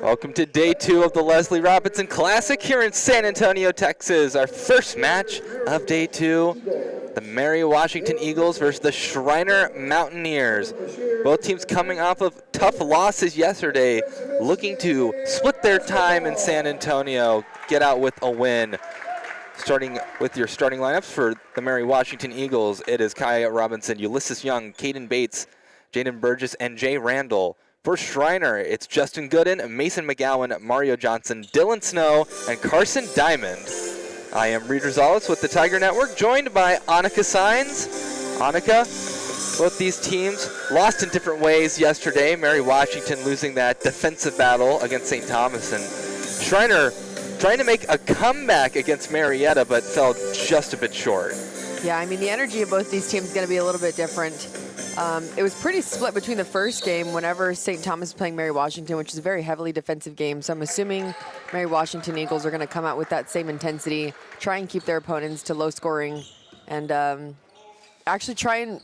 Welcome to day 2 of the Leslie Robinson Classic here in San Antonio, Texas. Our first match of day 2, the Mary Washington Eagles versus the Schreiner Mountaineers. Both teams coming off of tough losses yesterday, looking to split their time in San Antonio, get out with a win. Starting with your starting lineups for the Mary Washington Eagles, it is Kai Robinson, Ulysses Young, Caden Bates, Jaden Burgess, and Jay Randall. For Schreiner, it's Justin Gooden, Mason McGowan, Mario Johnson, Dylan Snow, and Carson Diamond. I am Reed Rosales with the Tiger Network, joined by Annika Saenz. Annika, both these teams lost in different ways yesterday. Mary Washington losing that defensive battle against St. Thomas, and Schreiner trying to make a comeback against Marietta, but fell just a bit short. Yeah, I mean, the energy of both these teams is going to be a little bit different. It was pretty split between the first game whenever St. Thomas is playing Mary Washington, which is a very heavily defensive game. So I'm assuming Mary Washington Eagles are going to come out with that same intensity, try and keep their opponents to low scoring, and actually try and,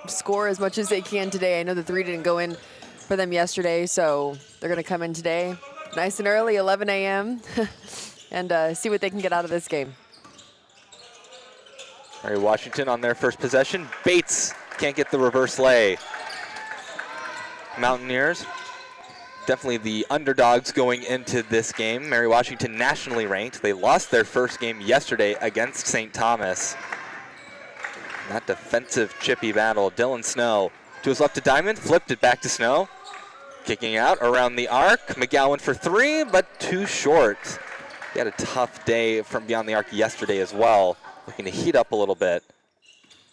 score as much as they can today. I know the 3 didn't go in for them yesterday, so they're going to come in today nice and early, 11 a.m., and see what they can get out of this game. Mary Washington on their first possession. Bates can't get the reverse lay. Mountaineers, definitely the underdogs going into this game. Mary Washington nationally ranked. They lost their first game yesterday against St. Thomas. That defensive chippy battle. Dylan Snow to his left to Diamond, flipped it back to Snow. Kicking out around the arc. McGowan for 3, but too short. He had a tough day from beyond the arc yesterday as well. Looking to heat up a little bit.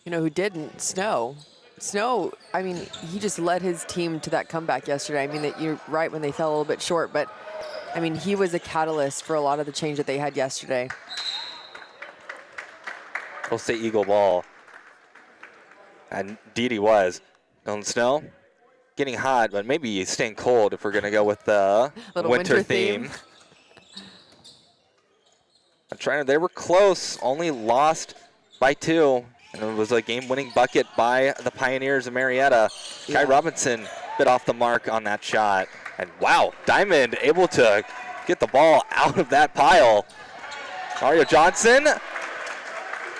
You know who didn't? Snow. Snow, I mean, he just led his team to that comeback yesterday. I mean, that you're right when they fell a little bit short, but I mean, he was a catalyst for a lot of the change that they had yesterday. We'll say Eagle ball. And indeed he was. Dylan Snow getting hot, but maybe staying cold if we're going to go with the winter theme. They were close, only lost by 2. And it was a game-winning bucket by the Pioneers of Marietta. Yeah. Kai Robinson bit off the mark on that shot. And wow, Diamond able to get the ball out of that pile. Mario Johnson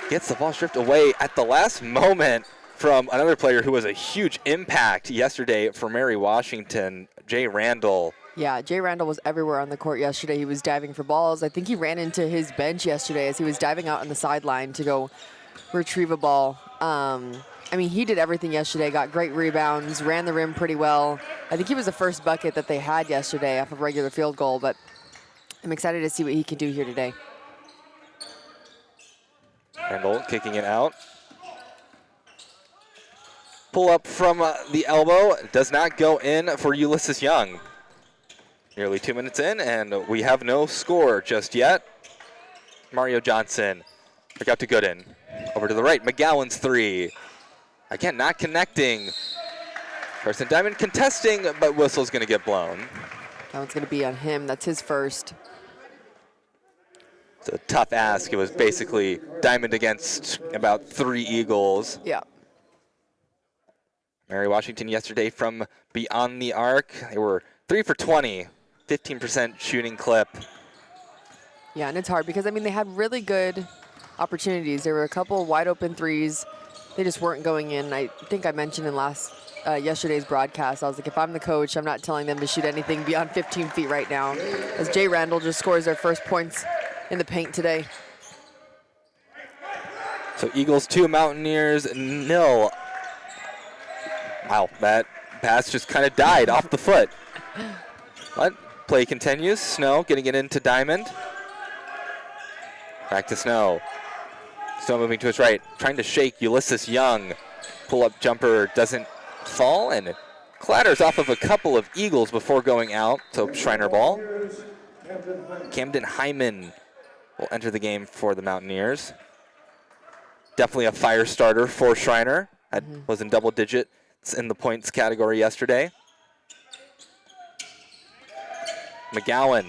gets the ball stripped away at the last moment from another player who was a huge impact yesterday for Mary Washington, Jay Randall. Yeah, Jay Randall was everywhere on the court yesterday. He was diving for balls. I think he ran into his bench yesterday as he was diving out on the sideline to go retrieve a ball. I mean, he did everything yesterday, got great rebounds, ran the rim pretty well. I think he was the first bucket that they had yesterday off of regular field goal, but I'm excited to see what he can do here today. Randall kicking it out. Pull up from the elbow, does not go in for Ulysses Young. Nearly 2 minutes in, and we have no score just yet. Mario Johnson, back out to Gooden. Over to the right, McGowan's 3. Again, not connecting. Carson Diamond contesting, but whistle's going to get blown. That one's going to be on him. That's his first. It's a tough ask. It was basically Diamond against about 3 Eagles. Yeah. Mary Washington yesterday from beyond the arc. They were 3 for 20, 15% shooting clip. Yeah, and it's hard because, I mean, they had really good opportunities. There were a couple wide open 3s. They just weren't going in. I think I mentioned in yesterday's broadcast, I was like, if I'm the coach, I'm not telling them to shoot anything beyond 15 feet right now, as Jay Randall just scores their first points in the paint today. So Eagles 2, Mountaineers 0. Wow, that pass just kind of died off the foot. But play continues. Snow getting it into Diamond. Back to Snow. Snow moving to his right, trying to shake Ulysses Young. Pull-up jumper doesn't fall, and it clatters off of a couple of Eagles before going out. So Schreiner ball. Camden Hyman will enter the game for the Mountaineers. Definitely a fire starter for Schreiner. That was in double digits in the points category yesterday. McGowan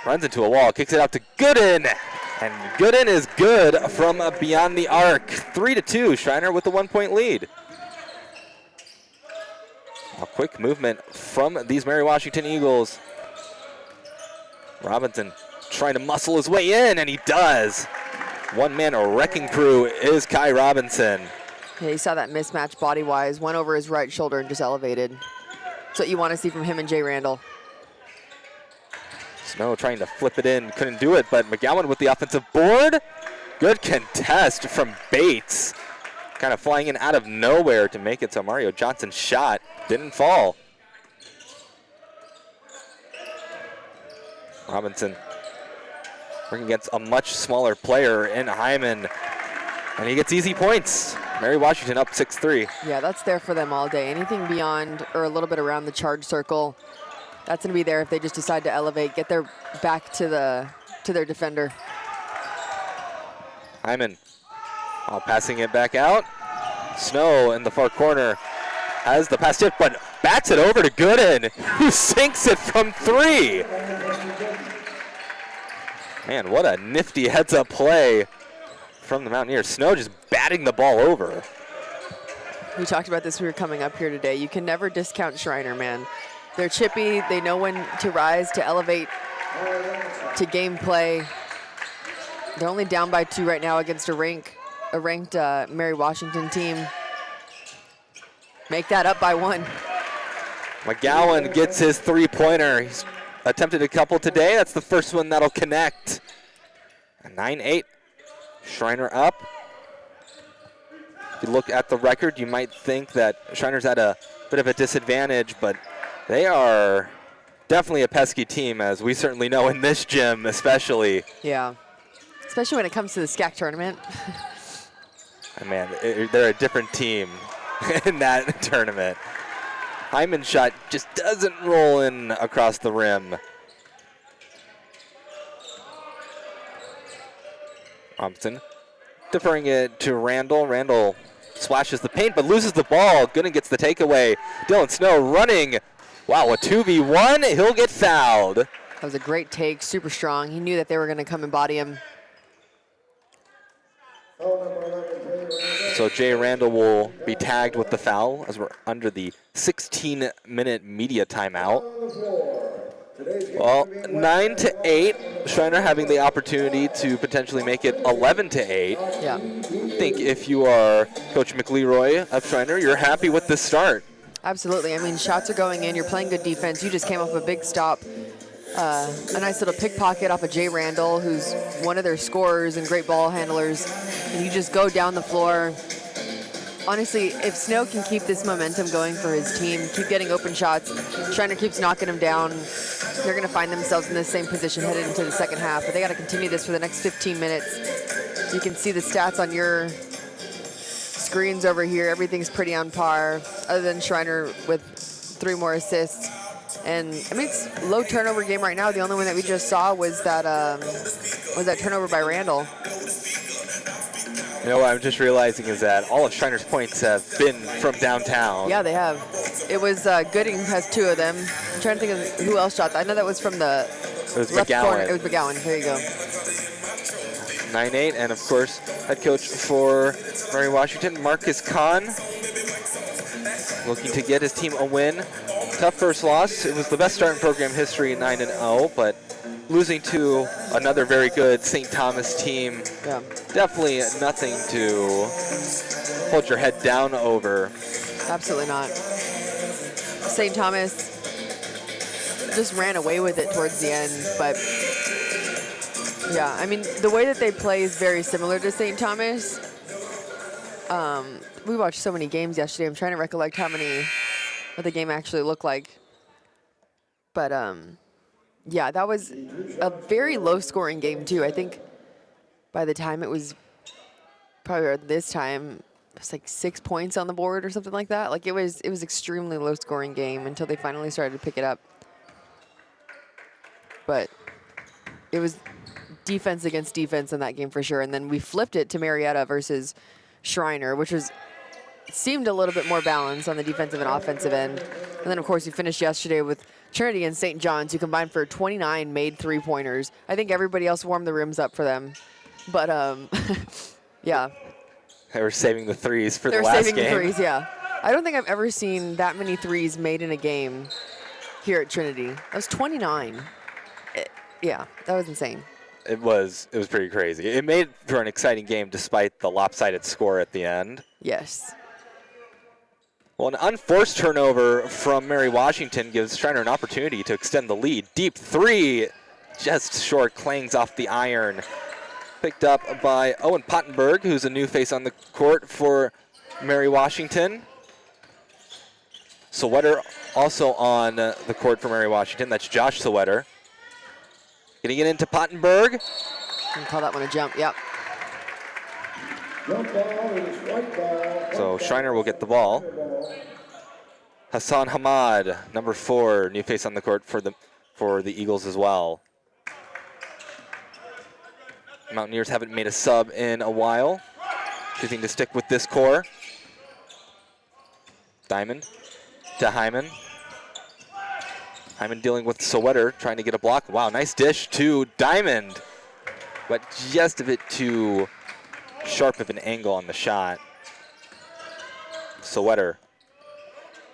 runs into a wall, kicks it out to Gooden, and Gooden is good from beyond the arc. 3-2, Schreiner with the 1-point lead. A quick movement from these Mary Washington Eagles. Robinson trying to muscle his way in, and he does. One-man wrecking crew is Kai Robinson. Yeah, you saw that mismatch body-wise. Went over his right shoulder and just elevated. That's what you want to see from him and Jay Randall. Snow trying to flip it in, couldn't do it, but McGowan with the offensive board. Good contest from Bates. Kind of flying in out of nowhere to make it so Mario Johnson's shot didn't fall. Robinson working against a much smaller player in Hyman, and he gets easy points. Mary Washington up 6-3. Yeah, that's there for them all day. Anything beyond or a little bit around the charge circle, that's going to be there if they just decide to elevate, get their back to their defender. Hyman passing it back out. Snow in the far corner has the pass tip, but bats it over to Gooden, who sinks it from 3. Man, what a nifty heads-up play from the Mountaineers. Snow just batting the ball over. We talked about this when we were coming up here today. You can never discount Schreiner, man. They're chippy. They know when to rise, to elevate, to game play. They're only down by 2 right now against a ranked Mary Washington team. Make that up by 1. McGowan gets his 3-pointer. He's attempted a couple today. That's the first one that'll connect. 9-8. Schreiner up. If you look at the record, you might think that Schreiner's at a bit of a disadvantage, but they are definitely a pesky team, as we certainly know in this gym especially. Yeah, especially when it comes to the SCAC tournament. Man, they're a different team in that tournament. Hyman's shot just doesn't roll in across the rim. Robinson deferring it to Randall. Randall splashes the paint but loses the ball. Gooden gets the takeaway. Dylan Snow running. Wow, a 2v1. He'll get fouled. That was a great take, super strong. He knew that they were going to come and body him. So Jay Randall will be tagged with the foul as we're under the 16-minute media timeout. Well, 9-8. Schreiner having the opportunity to potentially make it 11-8. Yeah. I think if you are Coach McLeroy of Schreiner, you're happy with this start. Absolutely. I mean, shots are going in. You're playing good defense. You just came off a big stop. A nice little pickpocket off of Jay Randall, who's one of their scorers and great ball handlers. And you just go down the floor. Honestly, if Snow can keep this momentum going for his team, keep getting open shots, Schreiner keeps knocking them down, they're going to find themselves in the same position headed into the second half. But they got to continue this for the next 15 minutes. You can see the stats on your screens over here. Everything's pretty on par, other than Schreiner with 3 more assists. And I mean, it's a low turnover game right now. The only one that we just saw was that turnover by Randall. You know what I'm just realizing is that all of Schreiner's points have been from downtown. Yeah, they have. It was Gooding has 2 of them. I'm trying to think of who else shot that. I know that was from the left corner. It was McGowan. There you go. 9-8, and of course, head coach for Mary Washington, Marcus Kahn, looking to get his team a win. Tough first loss. It was the best start in program history at 9-0, but losing to another very good St. Thomas team, Yeah. definitely nothing to hold your head down over. Absolutely not. St. Thomas just ran away with it towards the end, but yeah, I mean, the way that they play is very similar to St. Thomas. We watched so many games yesterday. I'm trying to recollect what the game actually looked like. But yeah, that was a very low-scoring game too. I think by the time it was probably this time, it's like 6 points on the board or something like that. Like it was extremely low-scoring game until they finally started to pick it up. But it was defense against defense in that game for sure. And then we flipped it to Marietta versus Schreiner, which seemed a little bit more balanced on the defensive and offensive end. And then, of course, we finished yesterday with Trinity and St. John's, who combined for 29 made 3-pointers. I think everybody else warmed the rims up for them. But, yeah. They were saving the threes for the last game. They were saving the threes, yeah. I don't think I've ever seen that many threes made in a game here at Trinity. That was 29. Yeah, that was insane. It was pretty crazy. It made for an exciting game despite the lopsided score at the end. Yes. Well, an unforced turnover from Mary Washington gives Schreiner an opportunity to extend the lead. Deep three, just short, clangs off the iron. Picked up by Owen Pottenberg, who's a new face on the court for Mary Washington. Sweater also on the court for Mary Washington. That's Josh Sweater. Getting it into Pottenberg. You can call that one a jump, yep. So Schreiner will get the ball. Hassan Hamad, number 4, new face on the court for the Eagles as well. Mountaineers haven't made a sub in a while. Choosing to stick with this core. Diamond to Hyman. Hyman dealing with Sweater, trying to get a block. Wow, nice dish to Diamond. But just a bit too sharp of an angle on the shot. Sweater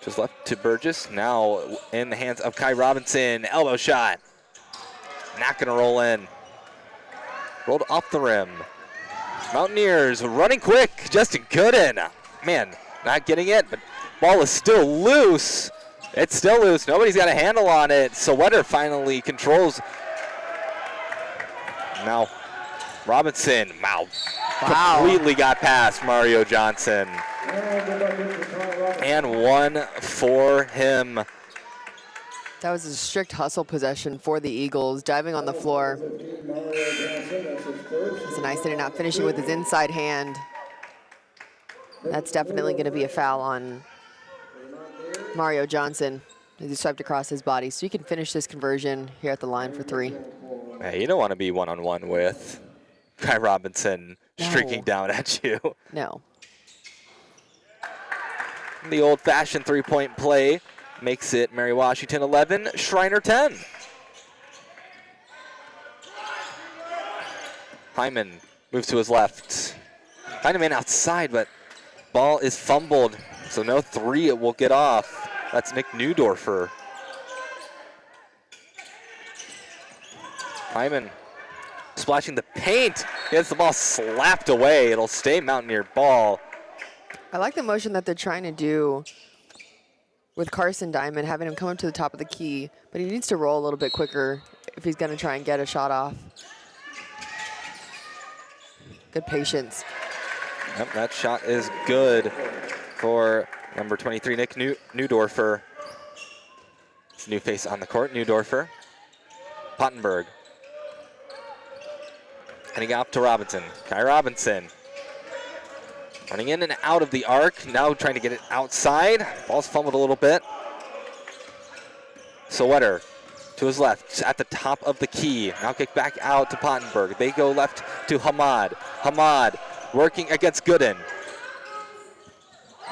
just left to Burgess. Now in the hands of Kai Robinson. Elbow shot. Not going to roll in. Rolled off the rim. Mountaineers running quick. Justin Gooden. Man, not getting it, but ball is still loose. It's still loose. Nobody's got a handle on it. Sweater finally controls. Now Robinson, wow. Completely got past Mario Johnson. And one for him. That was a strict hustle possession for the Eagles, diving on the floor. It's a nice in and out, finishing with his inside hand. That's definitely going to be a foul on Mario Johnson. He swiped across his body, so you can finish this conversion here at the line for 3. Hey, you don't want to be one-on-one with Kai Robinson streaking down at you. No. The old-fashioned three-point play makes it Mary Washington 11, Schreiner 10. Hyman moves to his left. Hyman outside, but ball is fumbled, so no 3 it will get off. That's Nick Neudorfer. Hyman splashing the paint. Gets the ball slapped away. It'll stay Mountaineer ball. I like the motion that they're trying to do with Carson Diamond, having him come up to the top of the key, but he needs to roll a little bit quicker if he's going to try and get a shot off. Good patience. Yep, that shot is good for number 23, Nick Neudorfer. It's a new face on the court, Neudorfer. Pottenberg. Heading off to Robinson. Kai Robinson. Running in and out of the arc. Now trying to get it outside. Ball's fumbled a little bit. Sweater to his left, at the top of the key. Now kick back out to Pottenberg. They go left to Hamad. Hamad working against Gooden.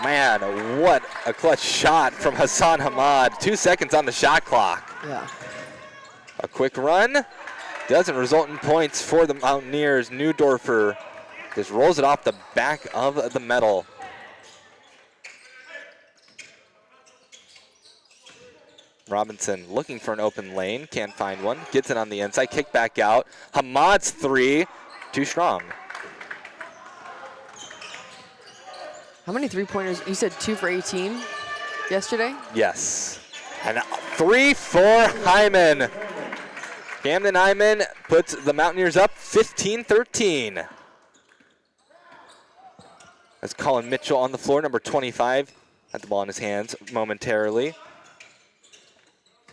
Man, what a clutch shot from Hassan Hamad. 2 seconds on the shot clock. Yeah. A quick run. Doesn't result in points for the Mountaineers. Neudorfer just rolls it off the back of the metal. Robinson looking for an open lane. Can't find one. Gets it on the inside. Kick back out. Hamad's 3. Too strong. How many three-pointers? You said 2 for 18 yesterday? Yes. And 3 for Hyman. Camden Hyman puts the Mountaineers up 15-13. That's Colin Mitchell on the floor, number 25. Had the ball in his hands momentarily.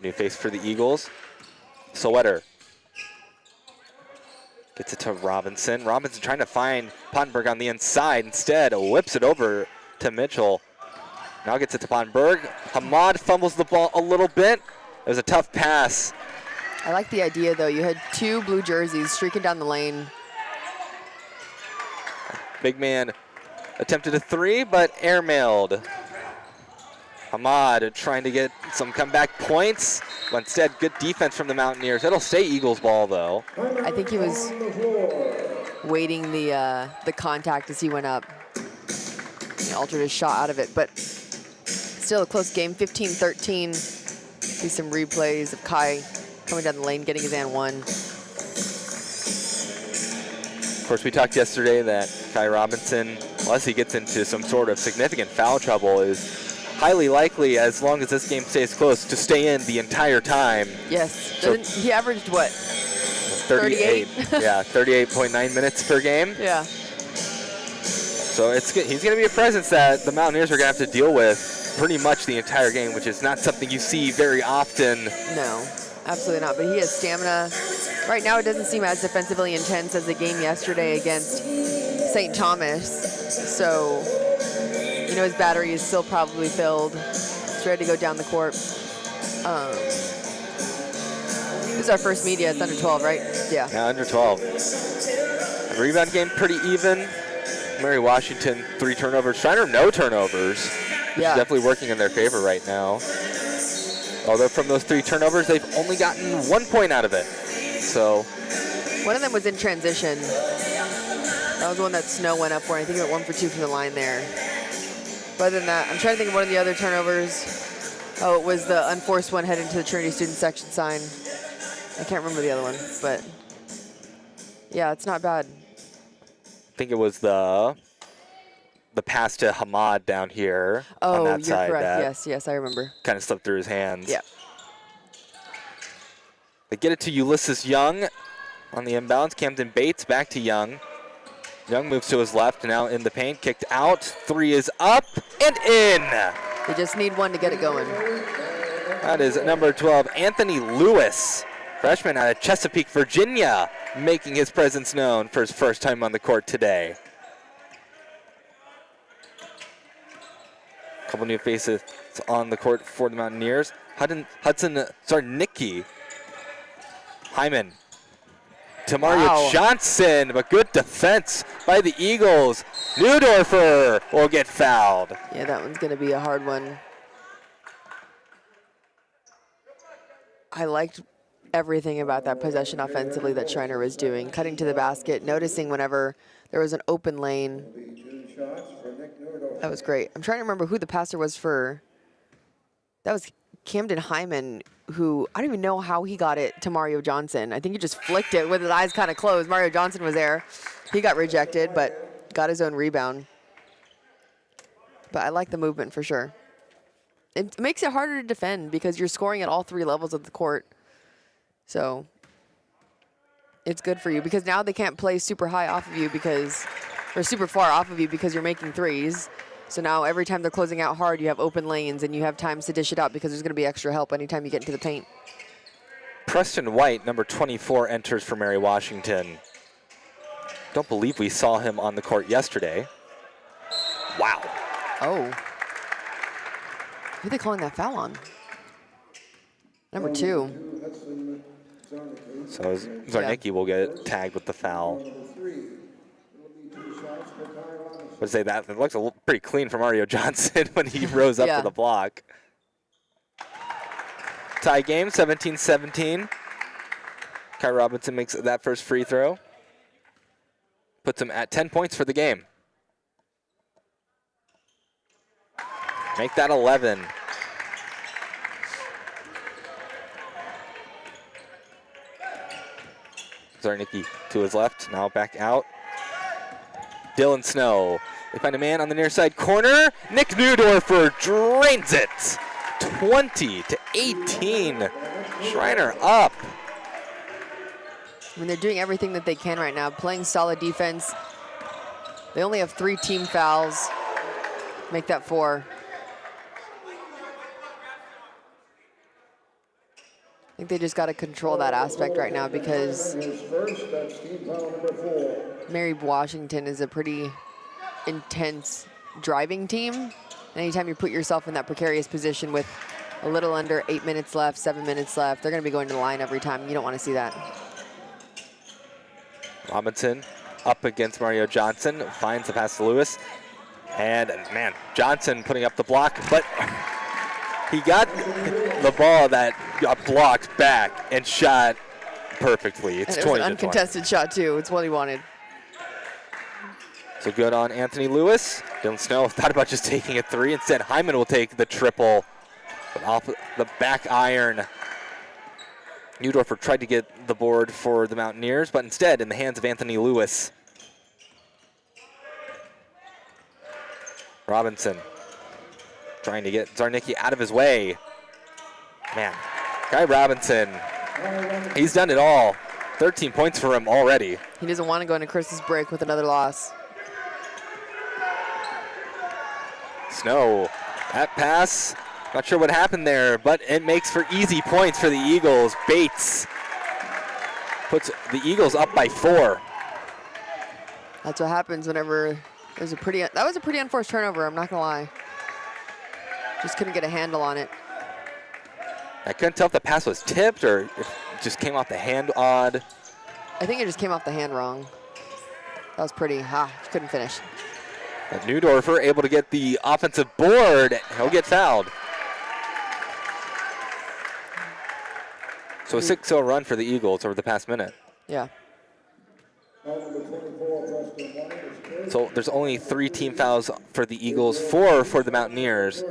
New face for the Eagles. Sweater. Gets it to Robinson. Robinson trying to find Pottenberg on the inside. Instead, whips it over to Mitchell. Now gets it to Pottenberg. Hamad fumbles the ball a little bit. It was a tough pass. I like the idea, though. You had 2 blue jerseys streaking down the lane. Big man attempted a 3, but airmailed. Hamad trying to get some comeback points, but instead good defense from the Mountaineers. It'll stay Eagles ball, though. I think he was waiting the contact as he went up. He altered his shot out of it, but still a close game, 15-13. See some replays of Kai coming down the lane, getting his and one. Of course, we talked yesterday that Kai Robinson, unless he gets into some sort of significant foul trouble, is highly likely, as long as this game stays close, to stay in the entire time. Yes. So he averaged what? 38. Yeah, 38.9 minutes per game. Yeah. So he's going to be a presence that the Mountaineers are going to have to deal with pretty much the entire game, which is not something you see very often. No, absolutely not. But he has stamina. Right now, it doesn't seem as defensively intense as the game yesterday against St. Thomas. So, you know, his battery is still probably filled. He's ready to go down the court. This is our first media. It's under 12, right? Yeah. Yeah, under 12. The rebound game pretty even. Mary Washington, 3 turnovers. Schreiner, no turnovers. Yeah. Definitely working in their favor right now. Although from those 3 turnovers, they've only gotten 1 point out of it. So one of them was in transition. That was the one that Snow went up for. I think he went 1 for 2 from the line there. But other than that, I'm trying to think of one of the other turnovers. Oh, it was the unforced one heading to the Trinity student section sign. I can't remember the other one, but yeah, it's not bad. I think it was the pass to Hamad down here on that side. You're correct. That Yes, I remember. kind of slipped through his hands. Yeah. They get it to Ulysses Young on the inbounds. Camden Bates back to Young. Young moves to his left, now in the paint, kicked out. 3 is up and in. They just need one to get it going. That is number 12, Anthony Lewis, freshman out of Chesapeake, Virginia, making his presence known for his first time on the court today. Couple new faces on the court for the Mountaineers. Nicky Hyman to Mario Johnson, but good defense by the Eagles. Neudorfer will get fouled. Yeah, that one's going to be a hard one. I liked everything about that possession offensively that Schreiner was doing. Cutting to the basket, noticing whenever there was an open lane. That was great. I'm trying to remember who the passer was for. That was Camden Hyman, who I don't even know how he got it to Mario Johnson. I think he just flicked it with his eyes kind of closed. Mario Johnson was there. He got rejected, but got his own rebound. But I like the movement for sure. It makes it harder to defend because you're scoring at all 3 levels of the court. So it's good for you because now they can't play super high off of you or super far off of you because you're making threes. So now every time they're closing out hard, you have open lanes and you have times to dish it out because there's going to be extra help anytime you get into the paint. Preston White, number 24, enters for Mary Washington. Don't believe we saw him on the court yesterday. Wow. Oh. Who are they calling that foul on? Number 2. So Zarnicki will get tagged with the foul. I would say that it looks pretty clean from Mario Johnson when he rose up to the block. Tie game, 17-17. Kai Robinson makes that first free throw. Puts him at 10 points for the game. Make that 11. Zarnicki to his left, now back out. Dylan Snow. They find a man on the near side corner. Nick Neudorfer drains it. 20-18. Schreiner up. I mean, they're doing everything that they can right now, playing solid defense. They only have 3 team fouls. Make that 4. I think they just got to control that aspect right now because Mary Washington is a pretty intense driving team. Anytime you put yourself in that precarious position with a little under 8 minutes left, 7 minutes left, they're going to be going to the line every time. You don't want to see that. Robinson up against Mario Johnson, finds the pass to Lewis. And man, Johnson putting up the block, but he got the ball that got blocked back and shot perfectly. It's 20 to 20. It was an uncontested shot too. It's what he wanted. So good on Anthony Lewis. Dylan Snow thought about just taking a three. Instead, Hyman will take the triple. But off the back iron. Neudorfer tried to get the board for the Mountaineers, but instead in the hands of Anthony Lewis. Robinson trying to get Zarnicki out of his way. Man, Guy Robinson, he's done it all. 13 points for him already. He doesn't want to go into Chris's break with another loss. Snow, that pass, not sure what happened there, but it makes for easy points for the Eagles. Bates puts the Eagles up by 4. That's what happens whenever there's that was a pretty unforced turnover, I'm not gonna lie. Just couldn't get a handle on it. I couldn't tell if the pass was tipped or if it just came off the hand odd. I think it just came off the hand wrong. That was pretty, just couldn't finish. But Neudorfer able to get the offensive board. He'll get fouled. So a 6-0 run for the Eagles over the past minute. Yeah. So there's only 3 team fouls for the Eagles, 4 for the Mountaineers.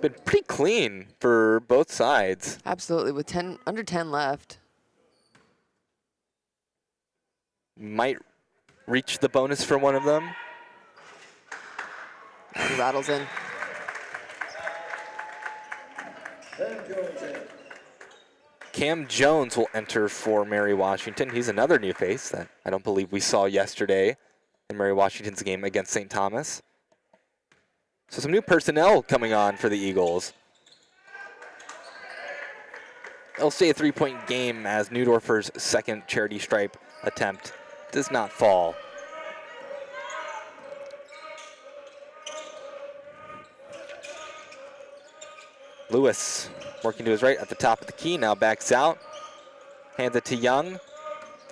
Been pretty clean for both sides. Absolutely, with under 10 left. Might reach the bonus for one of them. He rattles in. Cam Jones will enter for Mary Washington. He's another new face that I don't believe we saw yesterday in Mary Washington's game against St. Thomas. So some new personnel coming on for the Eagles. It'll stay a 3-point game as Neudorfer's second charity stripe attempt does not fall. Lewis working to his right at the top of the key, now backs out. Hands it to Young.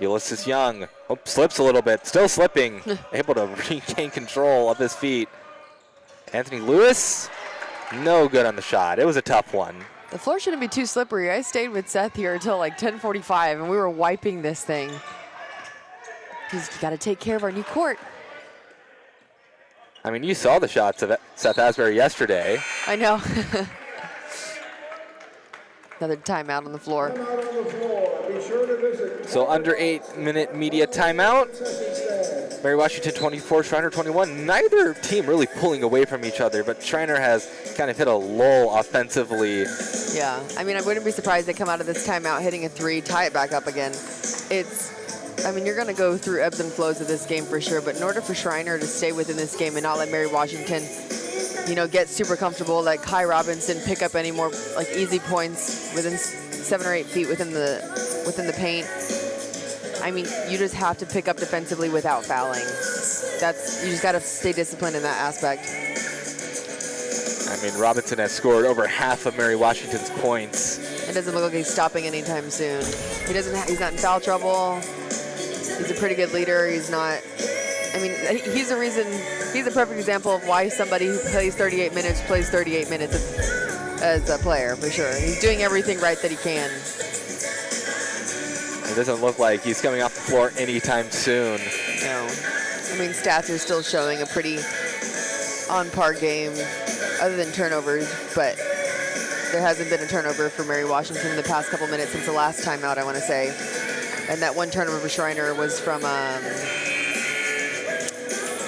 Ulysses Young, slips a little bit, still slipping, able to regain control of his feet. Anthony Lewis, no good on the shot. It was a tough one. The floor shouldn't be too slippery. I stayed with Seth here until like 10:45, and we were wiping this thing. He's got to take care of our new court. I mean, you saw the shots of Seth Asbury yesterday. I know. Another timeout on the floor. So under 8-minute media timeout. Mary Washington 24, Schreiner 21. Neither team really pulling away from each other, but Schreiner has kind of hit a lull offensively. Yeah, I mean, I wouldn't be surprised they come out of this timeout hitting a 3, tie it back up again. I mean, you're going to go through ebbs and flows of this game for sure, but in order for Schreiner to stay within this game and not let Mary Washington, get super comfortable, let Kai Robinson pick up any more easy points within 7 or 8 feet within the paint. I mean, you just have to pick up defensively without fouling. You just got to stay disciplined in that aspect. I mean, Robinson has scored over half of Mary Washington's points. It doesn't look like he's stopping anytime soon. He's not in foul trouble. He's a pretty good leader. He's the reason, he's a perfect example of why somebody who plays 38 minutes plays 38 minutes as a player, for sure. He's doing everything right that he can. It doesn't look like he's coming off the floor anytime soon. No. I mean, stats are still showing a pretty on-par game, other than turnovers, but there hasn't been a turnover for Mary Washington in the past couple minutes since the last timeout, I want to say. And that one turnover for Schreiner was from, I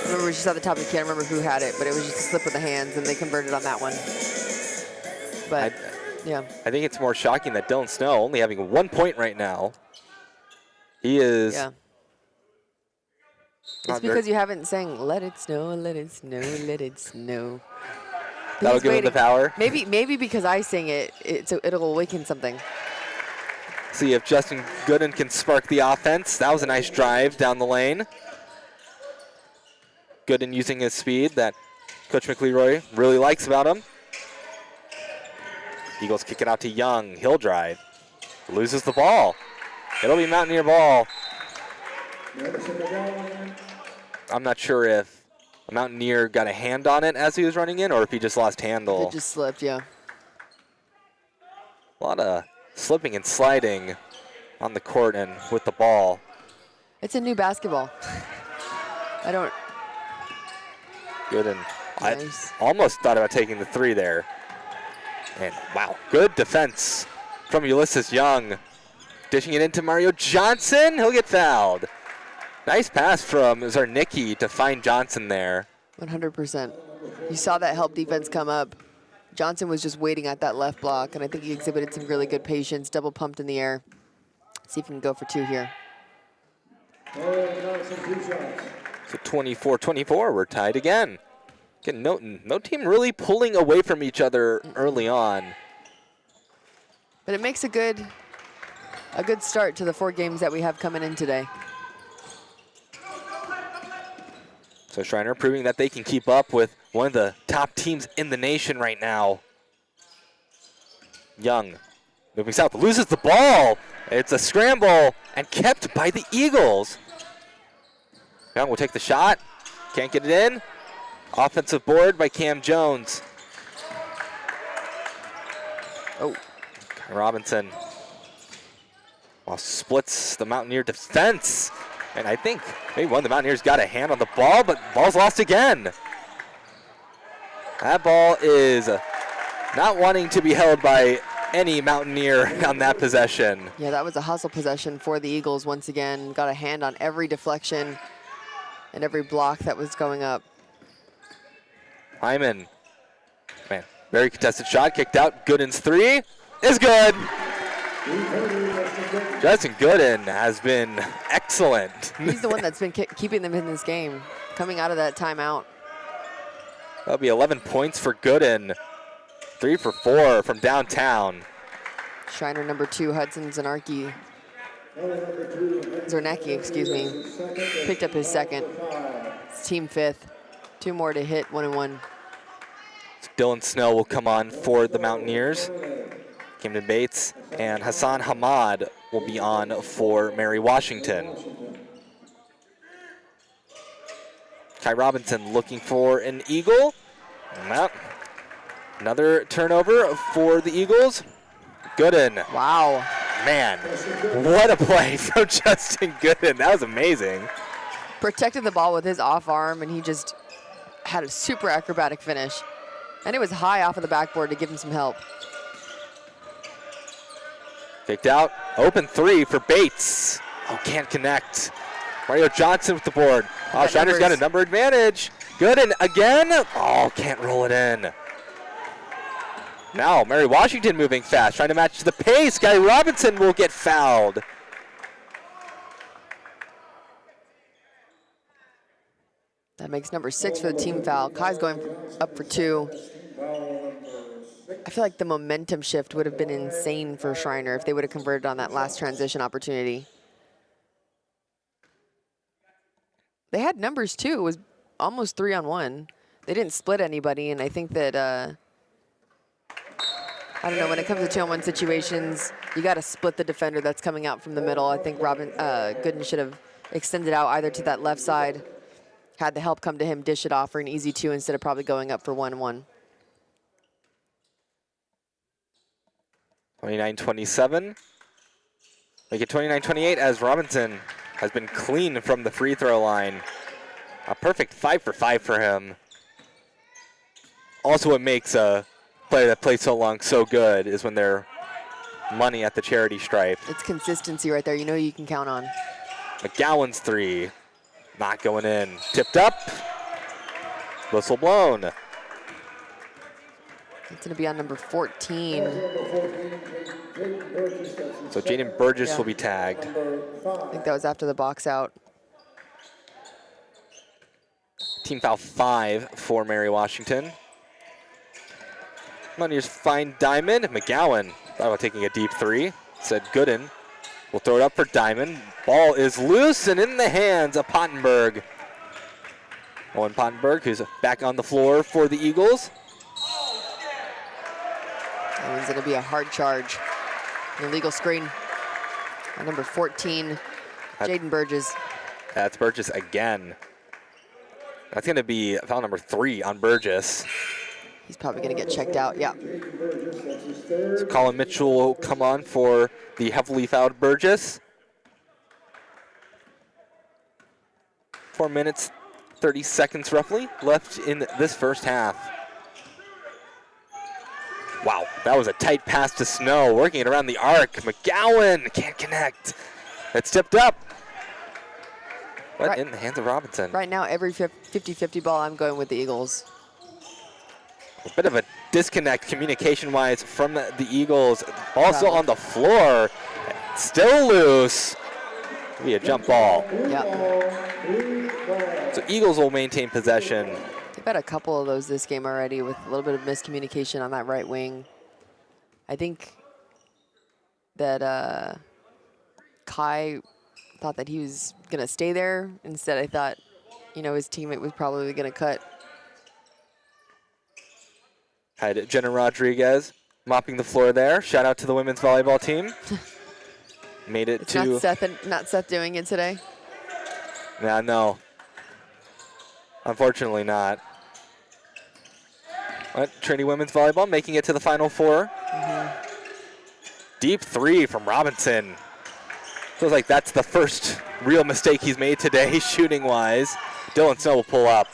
remember just at the top of the key, I don't remember who had it, but it was just a slip of the hands, and they converted on that one. But, yeah. I think it's more shocking that Dylan Snow only having 1 point right now. He is... Yeah. It's because you haven't sang "Let It Snow, Let It Snow, Let It Snow." That'll give him the power. Maybe because I sing it, it'll awaken something. See if Justin Gooden can spark the offense. That was a nice drive down the lane. Gooden using his speed that Coach McLeroy really likes about him. Eagles kick it out to Young. He'll drive. Loses the ball. It'll be Mountaineer ball. I'm not sure if a Mountaineer got a hand on it as he was running in or if he just lost handle. It just slipped, yeah. A lot of slipping and sliding on the court and with the ball. It's a new basketball. Gooden. Nice. I almost thought about taking the 3 there. And wow, good defense from Ulysses Young. Dishing it into Mario Johnson. He'll get fouled. Nice pass from Zarnicki to find Johnson there. 100%. You saw that help defense come up. Johnson was just waiting at that left block, and I think he exhibited some really good patience, double pumped in the air. See if he can go for 2 here. So 24-24, we're tied again. Again, no team really pulling away from each other early on. But it makes a good start to the 4 games that we have coming in today. So Schreiner proving that they can keep up with one of the top teams in the nation right now. Young moving south, loses the ball. It's a scramble and kept by the Eagles. Young will take the shot, can't get it in. Offensive board by Cam Jones. Oh, Robinson. Well, splits the Mountaineer defense. And I think maybe one of the Mountaineers got a hand on the ball, but ball's lost again. That ball is not wanting to be held by any Mountaineer on that possession. Yeah, that was a hustle possession for the Eagles once again. Got a hand on every deflection and every block that was going up. Hyman, man, very contested shot, kicked out. Gooden's 3 is good. Justin Gooden has been excellent. He's the one that's been keeping them in this game, coming out of that timeout. That'll be 11 points for Gooden. 3 for 4 from downtown. Schreiner number 2, Hudson Zarnicki, excuse me, picked up his 2nd. It's team 5th. 2 more to hit, 1-1. Dylan Snell will come on for the Mountaineers. Camden Bates and Hassan Hamad will be on for Mary Washington. Kai Robinson looking for an Eagle. Well, another turnover for the Eagles. Gooden. Wow. Man, what a play from Justin Gooden. That was amazing. Protected the ball with his off arm, and he just had a super acrobatic finish. And it was high off of the backboard to give him some help. Kicked out, open 3 for Bates. Oh, can't connect. Mario Johnson with the board. Oh, Schreiner's got a number advantage. Gooden again. Oh, can't roll it in. Now, Mary Washington moving fast, trying to match the pace. Guy Robinson will get fouled. That makes number 6 for the team foul. Kai's going up for 2. I feel like the momentum shift would have been insane for Schreiner if they would have converted on that last transition opportunity. They had numbers too. It was almost 3-on-1. They didn't split anybody, and I think that, I don't know, when it comes to 2-on-1 situations, you got to split the defender that's coming out from the middle. I think Gooden should have extended out either to that left side, had the help come to him, dish it off for an easy 2 instead of probably going up for 1-1. 29-27. Make it 29-28 as Robinson has been clean from the free throw line. A perfect 5 for 5 for him. Also what makes a player that plays so long so good is when they're money at the charity stripe. It's consistency right there. You know you can count on. McGowan's 3, not going in. Tipped up, whistle blown. It's going to be on number 14. So Jaden Burgess will be tagged. I think that was after the box out. Team foul 5 for Mary Washington. Mountaineers find Diamond. McGowan thought about taking a deep 3. Said Gooden will throw it up for Diamond. Ball is loose and in the hands of Pottenberg. Owen Pottenberg, who's back on the floor for the Eagles. That one's going to be a hard charge. An illegal screen. On number 14, Jaden Burgess. That's Burgess again. That's going to be foul number 3 on Burgess. He's probably going to get checked out, yeah. So Colin Mitchell will come on for the heavily fouled Burgess. 4 minutes, 30 seconds roughly left in this first half. Wow, that was a tight pass to Snow, working it around the arc. McGowan can't connect. It's tipped up. But Right. in the hands of Robinson. Right now, every 50-50 ball, I'm going with the Eagles. A bit of a disconnect communication-wise from the Eagles. Also on the floor, still loose. It'll be a jump ball. Yep. So Eagles will maintain possession. They've had a couple of those this game already with a little bit of miscommunication on that right wing. I think that Kai thought that he was going to stay there. Instead, I thought, you know, his teammate was probably going to cut. Had Jenna Rodriguez mopping the floor there. Shout out to the women's volleyball team. Made it It's to... not Seth doing it today. Yeah, no. Unfortunately not. But Trinity women's volleyball making it to the Final Four. Deep three from Robinson. Feels like that's the first real mistake he's made today, shooting-wise. Dylan Snow will pull up.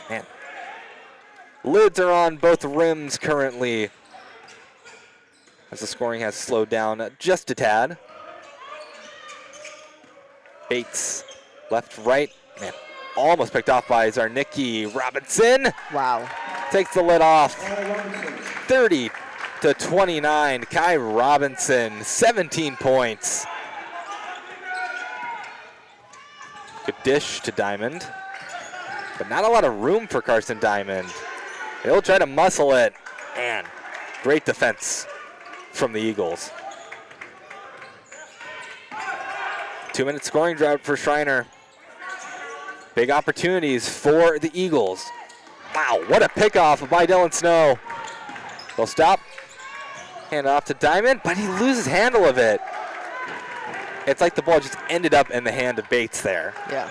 Man. Lids are on both rims currently, as the scoring has slowed down just a tad. Bates, left, right. Man, almost picked off by Zarnicki. Robinson. Wow. Takes the lid off. 30-29. Kai Robinson, 17 points. Good dish to Diamond, but not a lot of room for Carson Diamond. He'll try to muscle it, and great defense from the Eagles. 2-minute scoring drought for Schreiner. Big opportunities for the Eagles. Wow, what a pickoff by Dylan Snow. They'll stop, hand it off to Diamond, but he loses handle of it. It's like the ball just ended up in the hand of Bates there. Yeah.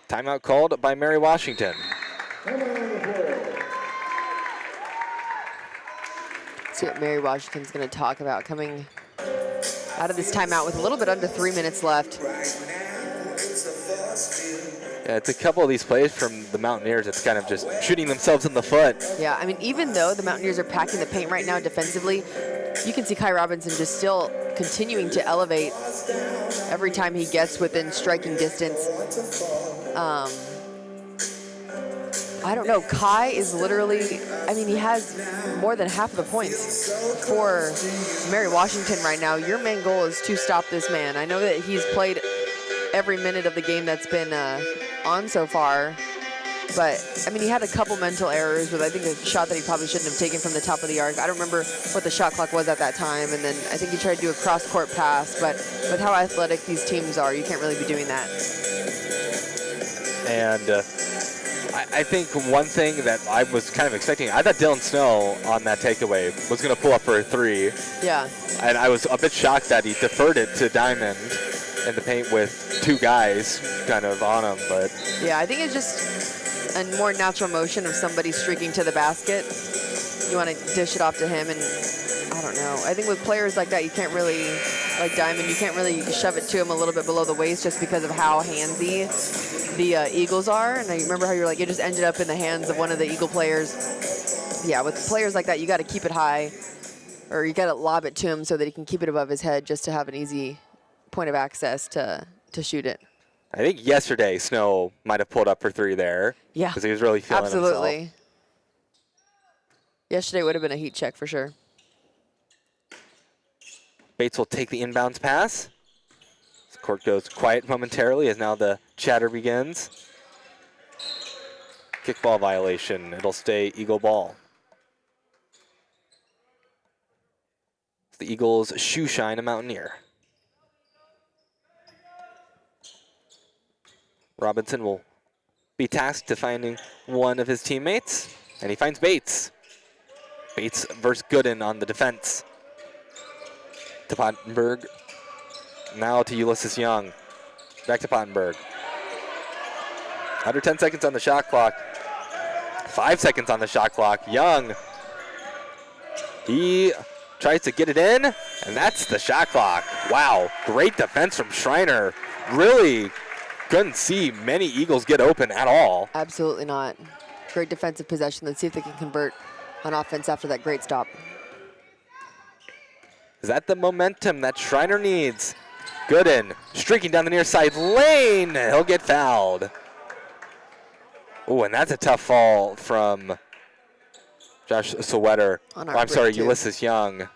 Timeout called by Mary Washington. See what Mary Washington's going to talk about coming out of this timeout with a little bit under 3 minutes left. Yeah, it's a couple of these plays from the Mountaineers. It's kind of just shooting themselves in the foot. Yeah, I mean, even though the Mountaineers are packing the paint right now defensively, you can see Kai Robinson just still continuing to elevate every time he gets within striking distance. I don't know. Kai is literally, I mean, he has more than half of the points for Mary Washington right now. Your main goal is to stop this man. I know that he's played every minute of the game that's been on so far. But, I mean, he had a couple mental errors with, I think, a shot that he probably shouldn't have taken from the top of the arc. I don't remember what the shot clock was at that time. And then I think he tried to do a cross-court pass. But with how athletic these teams are, you can't really be doing that. And I think one thing that I was kind of expecting, I thought Dylan Snow on that takeaway was going to pull up for a three. Yeah. And I was a bit shocked that he deferred it to Diamond in the paint with two guys kind of on him. But yeah, I think it's just a more natural motion of somebody streaking to the basket. You want to dish it off to him, and I don't know. I think with players like that, you can't really, like Diamond, you can't really shove it to him a little bit below the waist just because of how handsy the Eagles are. And I remember how you were like, it just ended up in the hands of one of the Eagle players. Yeah, with players like that, you got to keep it high, or you got to lob it to him so that he can keep it above his head just to have an easy point of access to shoot it. I think yesterday Snow might have pulled up for three there. Yeah, because he was really feeling absolutely. himself. Yesterday would have been a heat check for sure. Bates will take the inbounds pass. The court goes quiet momentarily as now the chatter begins. Kickball violation. It'll stay Eagle ball. The Eagles shoe shine a Mountaineer. Robinson will be tasked to finding one of his teammates, and he finds Bates. Bates versus Gooden on the defense. To Pottenberg. Now to Ulysses Young. Back to Pottenberg. Under 10 seconds on the shot clock. 5 seconds on the shot clock. Young. He tries to get it in, and that's the shot clock. Wow, great defense from Schreiner. really couldn't see many Eagles get open at all. Absolutely not. Great defensive possession. Let's see if they can convert on offense after that great stop. Is that the momentum that Schreiner needs? Gooden streaking down the near side lane. He'll get fouled. Oh, and that's a tough fall from Josh Sweater. I'm sorry, Ulysses Young.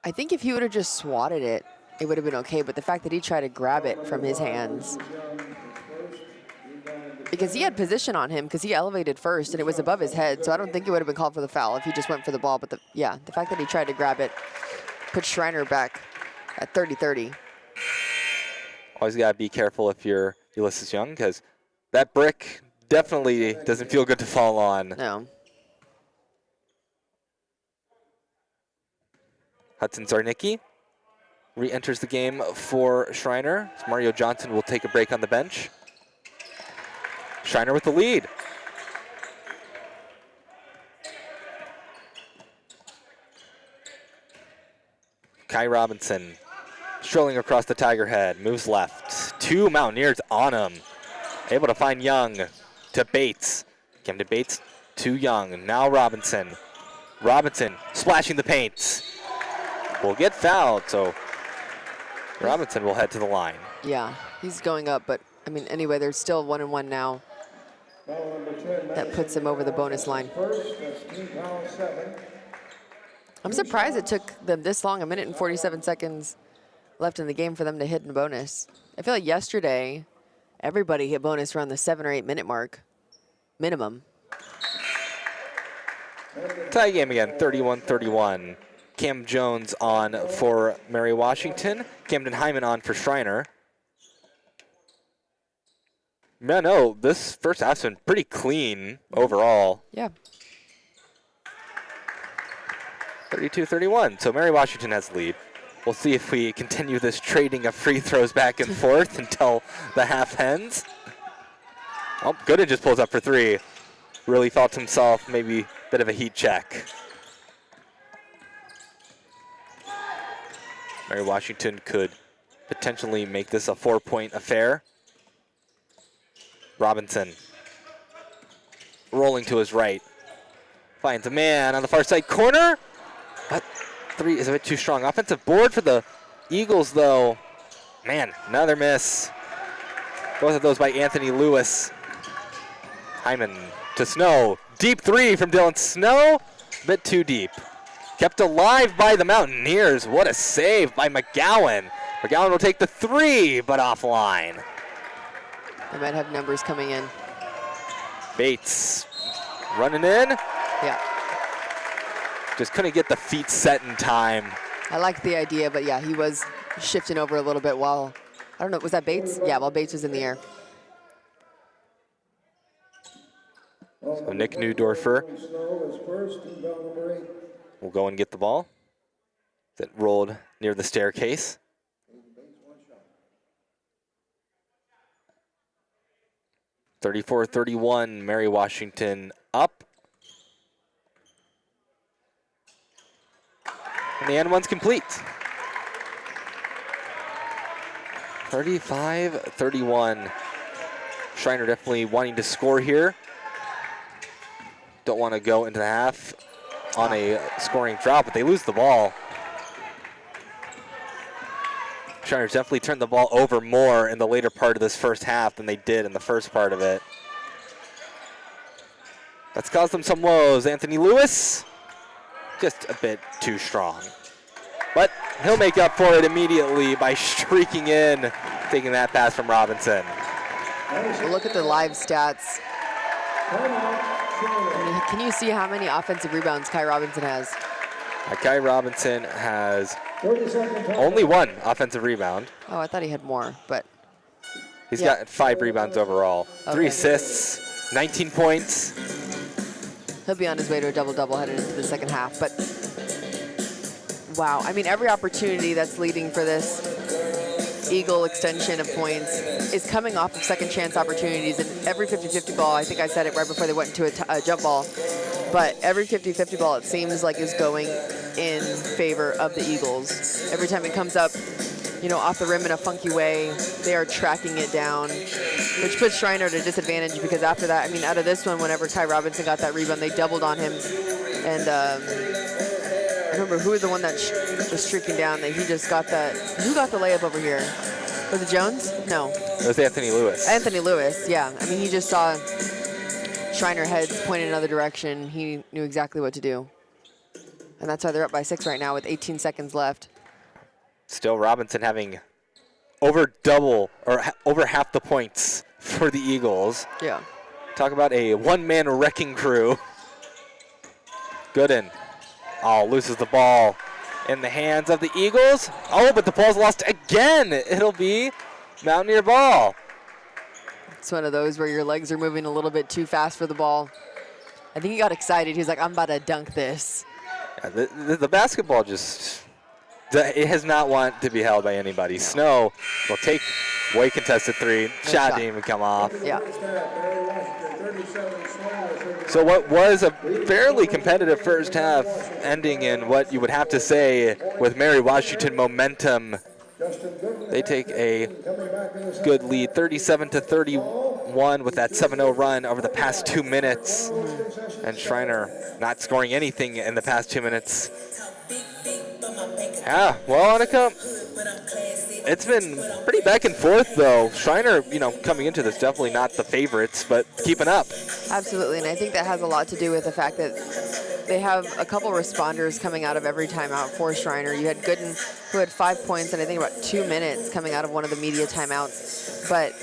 I think if he would have just swatted it, it would have been okay, but the fact that he tried to grab it from his hands, because he had position on him because he elevated first and it was above his head, so I don't think it would have been called for the foul if he just went for the ball. But the fact that he tried to grab it put Schreiner back at 30-30. Always got to be careful if you're Ulysses Young, because that brick definitely doesn't feel good to fall on. No. Hudson Zarnicki re-enters the game for Schreiner. Mario Johnson will take a break on the bench. Schreiner with the lead. Kai Robinson strolling across the Tiger head, moves left. Two Mountaineers on him. Able to find Young to Bates. Came to Bates to Young. Now Robinson. Robinson splashing the paint. Will get fouled, so Robinson will head to the line. Yeah, he's going up, but I mean, anyway, there's still 1-1 now. That puts him over the bonus line. I'm surprised it took them this long, 1 minute and 47 seconds left in the game for them to hit a bonus. I feel like yesterday, everybody hit bonus around the 7 or 8 minute mark, minimum. Tie game again, 31-31. Cam Jones on for Mary Washington. Camden Hyman on for Schreiner. No, this first half's been pretty clean overall. Yeah. 32-31, so Mary Washington has the lead. We'll see if we continue this trading of free throws back and forth until the half ends. Oh, Gooden just pulls up for three. Really felt himself maybe a bit of a heat check. Mary Washington could potentially make this a 4-point affair. Robinson rolling to his right. Finds a man on the far side corner. But three is a bit too strong. Offensive board for the Eagles, though. Man, another miss. Both of those by Anthony Lewis. Hyman to Snow. Deep three from Dylan Snow. A bit too deep. Kept alive by the Mountaineers. What a save by McGowan. McGowan will take the three, but offline. They might have numbers coming in. Bates running in. Yeah. Just couldn't get the feet set in time. I like the idea, but yeah, he was shifting over a little bit while, I don't know, was that Bates? Yeah, while Bates was in the air. So Nick Neudorfer will go and get the ball that rolled near the staircase. (34-31), Mary Washington up. And the end one's complete. 35-31. Schreiner definitely wanting to score here. Don't want to go into the half on a scoring drought, but they lose the ball. Schreiner's definitely turned the ball over more in the later part of this first half than they did in the first part of it. That's caused them some woes. Anthony Lewis, just a bit too strong. But he'll make up for it immediately by streaking in, taking that pass from Robinson. Well, look at the live stats. I mean, can you see how many offensive rebounds Kai Robinson has? Kai Robinson has only one offensive rebound. Oh, I thought he had more, but. He's got 5 rebounds overall. Okay. 3 assists, 19 points. He'll be on his way to a double-double headed into the second half, but wow. I mean, every opportunity that's leading for this Eagle extension of points is coming off of second chance opportunities, and every 50-50 ball, I think I said it right before they went into a jump ball, but every 50-50 ball, it seems like, is going in favor of the Eagles. Every time it comes up, off the rim in a funky way. They are tracking it down, which puts Schreiner at a disadvantage because after that, I mean, out of this one, whenever Kai Robinson got that rebound, they doubled on him. And I remember who was the one that was streaking down that he just got that. Who got the layup over here? Was it Jones? No. It was Anthony Lewis. Anthony Lewis, yeah. I mean, he just saw Schreiner heads pointed another direction. He knew exactly what to do. And that's why they're up by 6 right now with 18 seconds left. Still Robinson having over double or over half the points for the Eagles. Yeah. Talk about a one-man wrecking crew. Gooden. Oh, loses the ball in the hands of the Eagles. Oh, but the ball's lost again. It'll be Mountaineer ball. It's one of those where your legs are moving a little bit too fast for the ball. I think he got excited. He's like, I'm about to dunk this. Yeah, the basketball just, it has not want to be held by anybody. Snow will take way contested three. Shot didn't even come off. Yeah. So what was a fairly competitive first half ending in what you would have to say with Mary Washington momentum. They take a good lead, 37-31 with that 7-0 run over the past 2 minutes. And Schreiner not scoring anything in the past 2 minutes. Yeah, well, Annika, it's been pretty back and forth, though. Schreiner, coming into this, definitely not the favorites, but keeping up. Absolutely, and I think that has a lot to do with the fact that they have a couple responders coming out of every timeout for Schreiner. You had Gooden, who had 5 points and I think about 2 minutes coming out of one of the media timeouts. But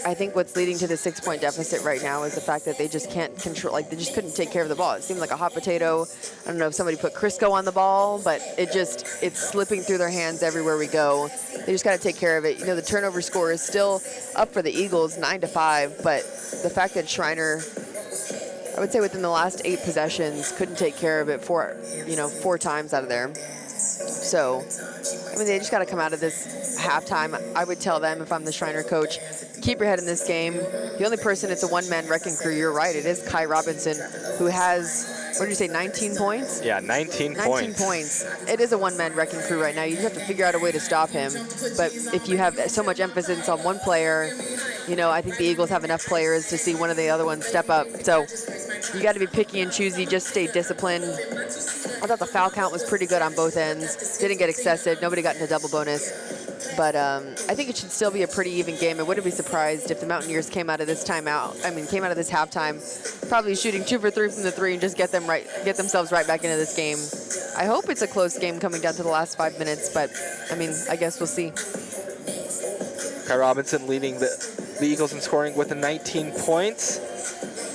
I think what's leading to the 6-point deficit right now is the fact that they just can't control, they just couldn't take care of the ball. It seemed like a hot potato. I don't know if somebody put Crisco on the ball, but it's slipping through their hands everywhere we go. They just got to take care of it. The turnover score is still up for the Eagles, 9-5, but the fact that Schreiner, I would say within the last 8 possessions, couldn't take care of it 4 times out of there. So, I mean, they just got to come out of this halftime. I would tell them, if I'm the Schreiner coach, keep your head in this game. The only person, it's a one-man wrecking crew. You're right. It is Kai Robinson, who has, what did you say, 19 points? Yeah, 19 points. 19 points. It is a one-man wrecking crew right now. You just have to figure out a way to stop him. But if you have so much emphasis on one player, I think the Eagles have enough players to see one of the other ones step up. So you got to be picky and choosy. Just stay disciplined. I thought the foul count was pretty good on both ends. Didn't get excessive. Nobody got into double bonus. But I think it should still be a pretty even game. I wouldn't be surprised if the Mountaineers came out of this halftime, probably shooting 2 for 3 from the 3 and just get themselves right back into this game. I hope it's a close game coming down to the last 5 minutes, but I guess we'll see. Kai Robinson leading the Eagles in scoring with 19 points.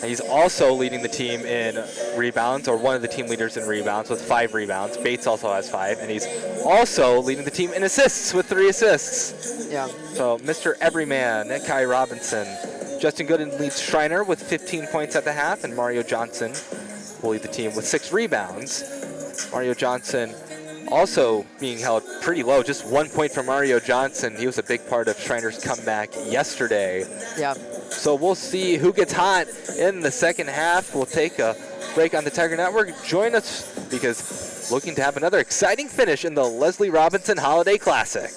And he's also leading the team in rebounds, or one of the team leaders in rebounds with 5 rebounds. Bates also has 5, and he's also leading the team in assists with 3 assists. Yeah. So Mr. Everyman, Kai Robinson. Justin Gooden leads Schreiner with 15 points at the half, and Mario Johnson will lead the team with 6 rebounds. Mario Johnson also being held pretty low, just 1 point from Mario Johnson. He was a big part of Schreiner's comeback yesterday. Yeah. So we'll see who gets hot in the second half. We'll take a break on the Tiger Network. Join us because looking to have another exciting finish in the Leslie Robinson Holiday Classic.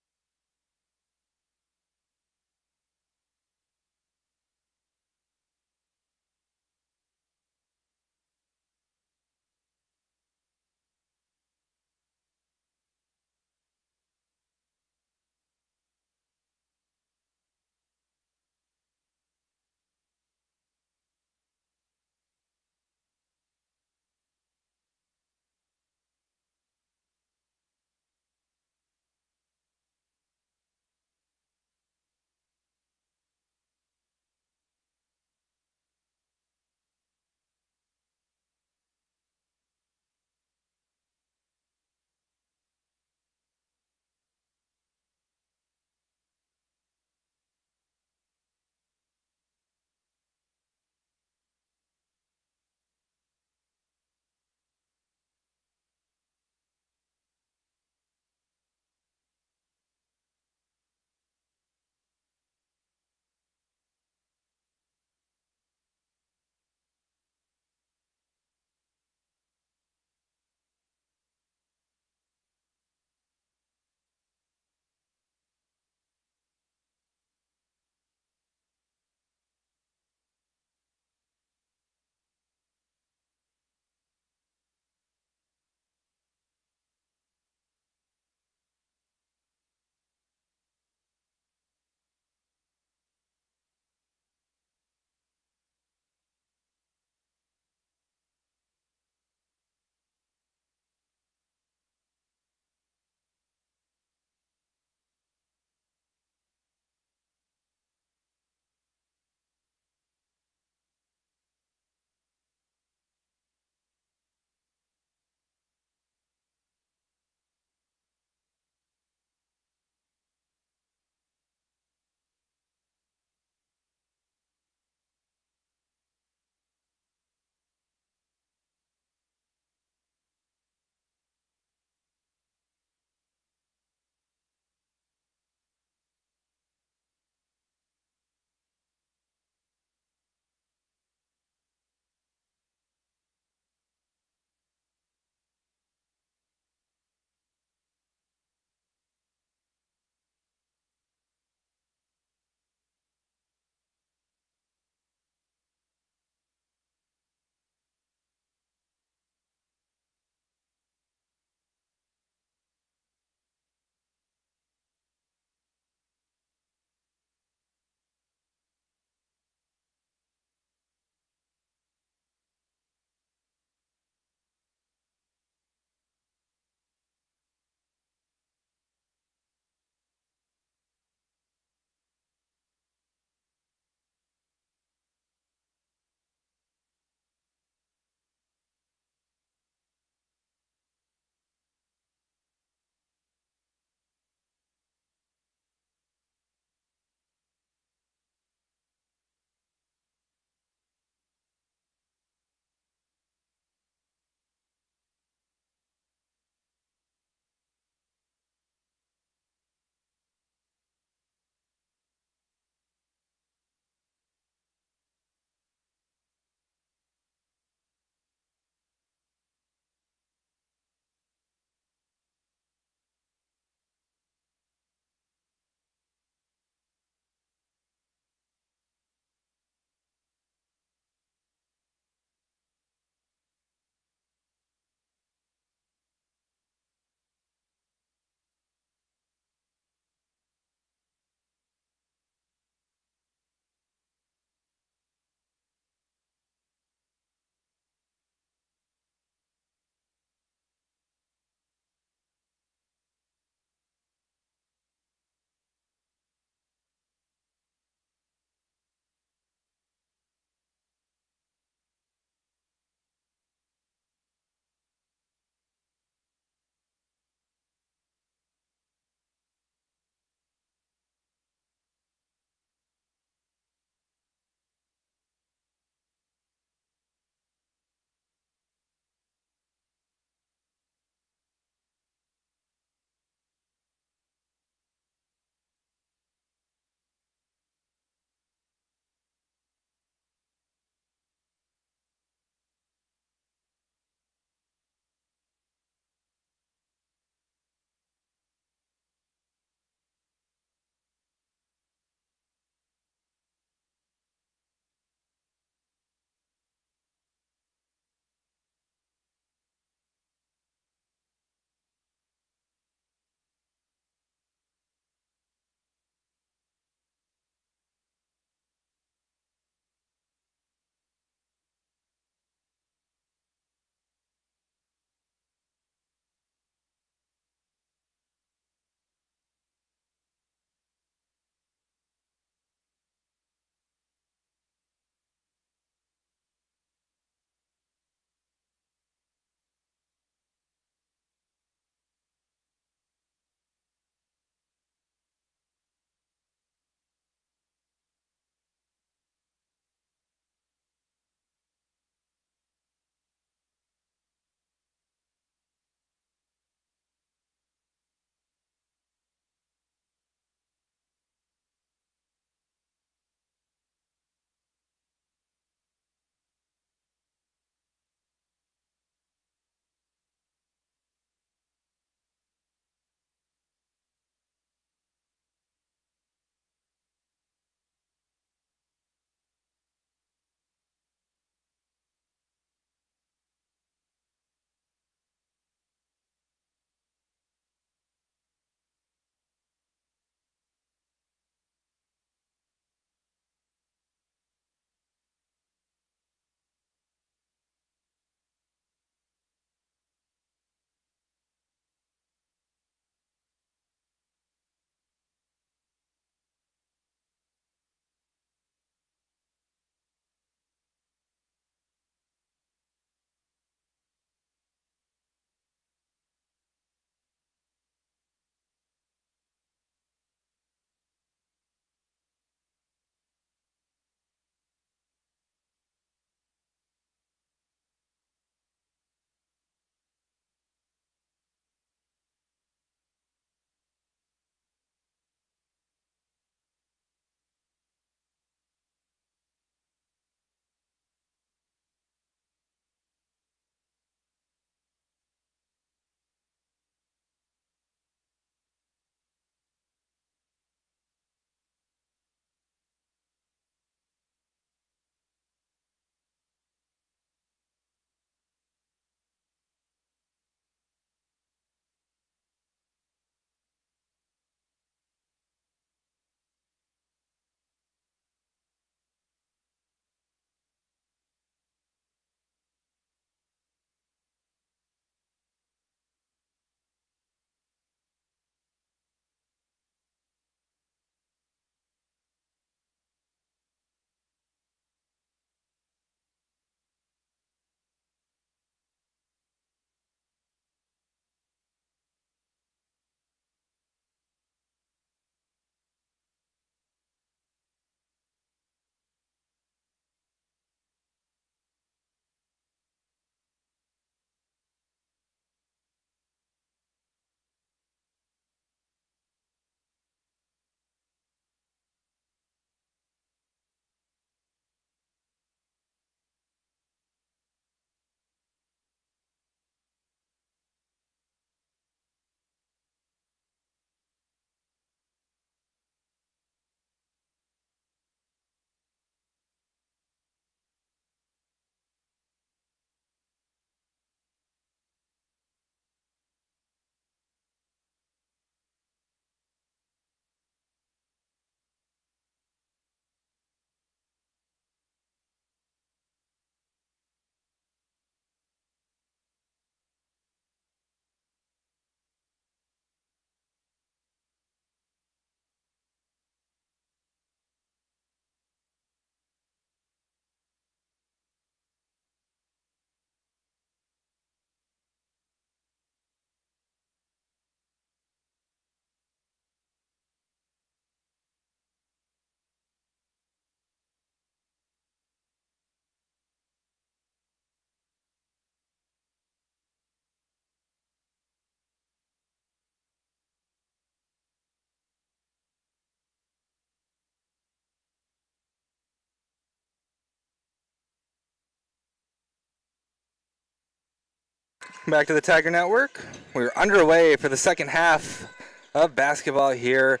Welcome back to the Tiger Network. We're underway for the second half of basketball here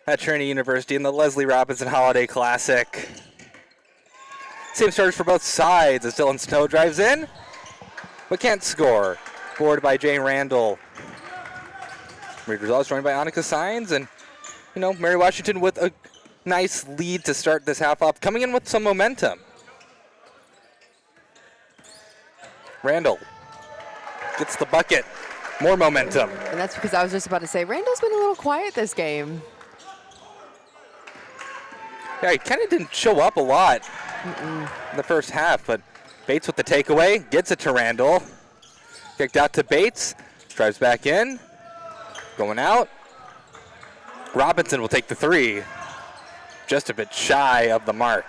at Trinity University in the Leslie Robinson Holiday Classic. Same starters for both sides as Dylan Snow drives in, but can't score. Board by Jay Randall. Reed Rosales joined by Annika Sines, and Mary Washington with a nice lead to start this half off, coming in with some momentum. Randall gets the bucket. More momentum. And that's because I was just about to say, Randall's been a little quiet this game. Yeah, he kind of didn't show up a lot in the first half, but Bates with the takeaway, gets it to Randall. Kicked out to Bates, drives back in, going out. Robinson will take the three. Just a bit shy of the mark.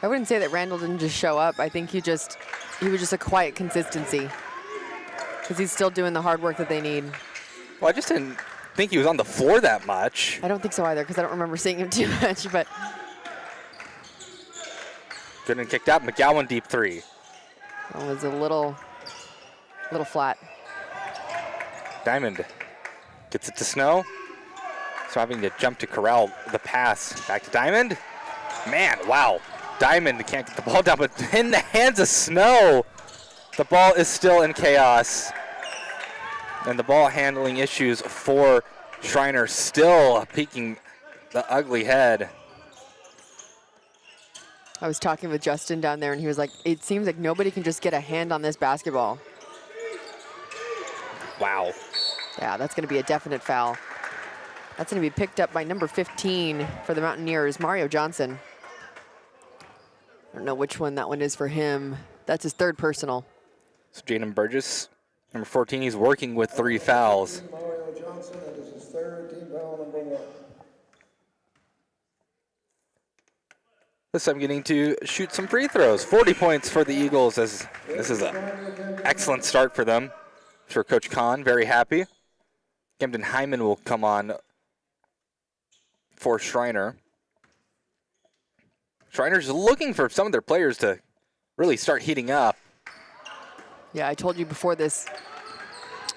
I wouldn't say that Randall didn't just show up. I think he was just a quiet consistency because he's still doing the hard work that they need. Well, I just didn't think he was on the floor that much. I don't think so either because I don't remember seeing him too much, but. Good and kicked out. McGowan deep three. That was a little flat. Diamond gets it to Snow. So having to jump to corral the pass. Back to Diamond. Man, wow. Diamond can't get the ball down, but in the hands of Snow, the ball is still in chaos. And the ball handling issues for Schreiner still peeking the ugly head. I was talking with Justin down there, and he was like, it seems like nobody can just get a hand on this basketball. Wow. Yeah, that's going to be a definite foul. That's going to be picked up by number 15 for the Mountaineers, Mario Johnson. I don't know which one that one is for him. That's his third personal. So Jaden Burgess, number 14, he's working with 3 fouls. Mario Johnson, that is his third, team foul number 1. This time getting to shoot some free throws. 40 points for the Eagles as this is an excellent start for them. I'm sure Coach Kahn very happy. Camden Hyman will come on for Schreiner. Schreiner's looking for some of their players to really start heating up. Yeah, I told you before this,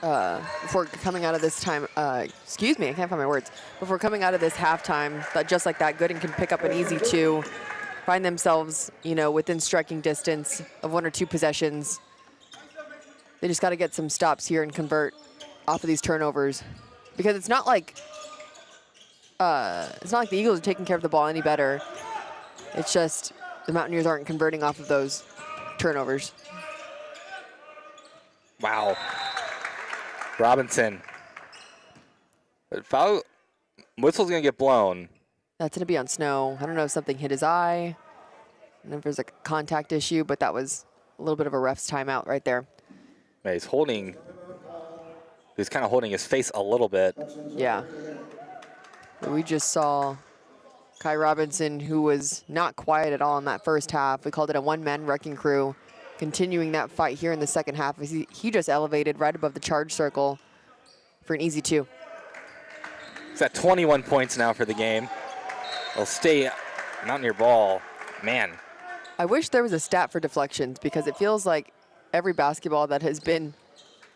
before coming out of this time, excuse me, I can't find my words. Before coming out of this halftime, that just like that, Gooden can pick up an easy 2, find themselves, within striking distance of 1 or 2 possessions. They just got to get some stops here and convert off of these turnovers, because it's not like the Eagles are taking care of the ball any better. It's just the Mountaineers aren't converting off of those turnovers. Wow. Robinson. But foul whistle's going to get blown. That's going to be on Snow. I don't know if something hit his eye. I don't know if there's a contact issue, but that was a little bit of a ref's timeout right there. Yeah, he's kind of holding his face a little bit. Yeah. We just saw Kai Robinson, who was not quiet at all in that first half. We called it a one-man wrecking crew. Continuing that fight here in the second half. He just elevated right above the charge circle for an easy 2. He's at 21 points now for the game. He'll stay Mountaineer ball. Man. I wish there was a stat for deflections, because it feels like every basketball that has been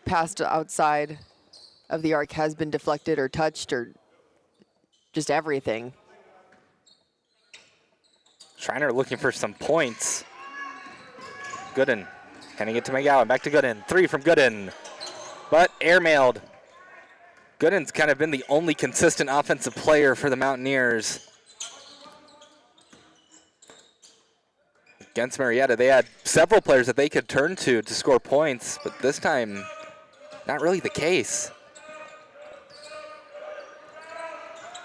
passed outside of the arc has been deflected or touched or just everything. Schreiner looking for some points. Gooden. Can he get to McGowan? Back to Gooden. 3 from Gooden. But airmailed. Gooden's kind of been the only consistent offensive player for the Mountaineers. Against Marietta, they had several players that they could turn to score points, but this time, not really the case.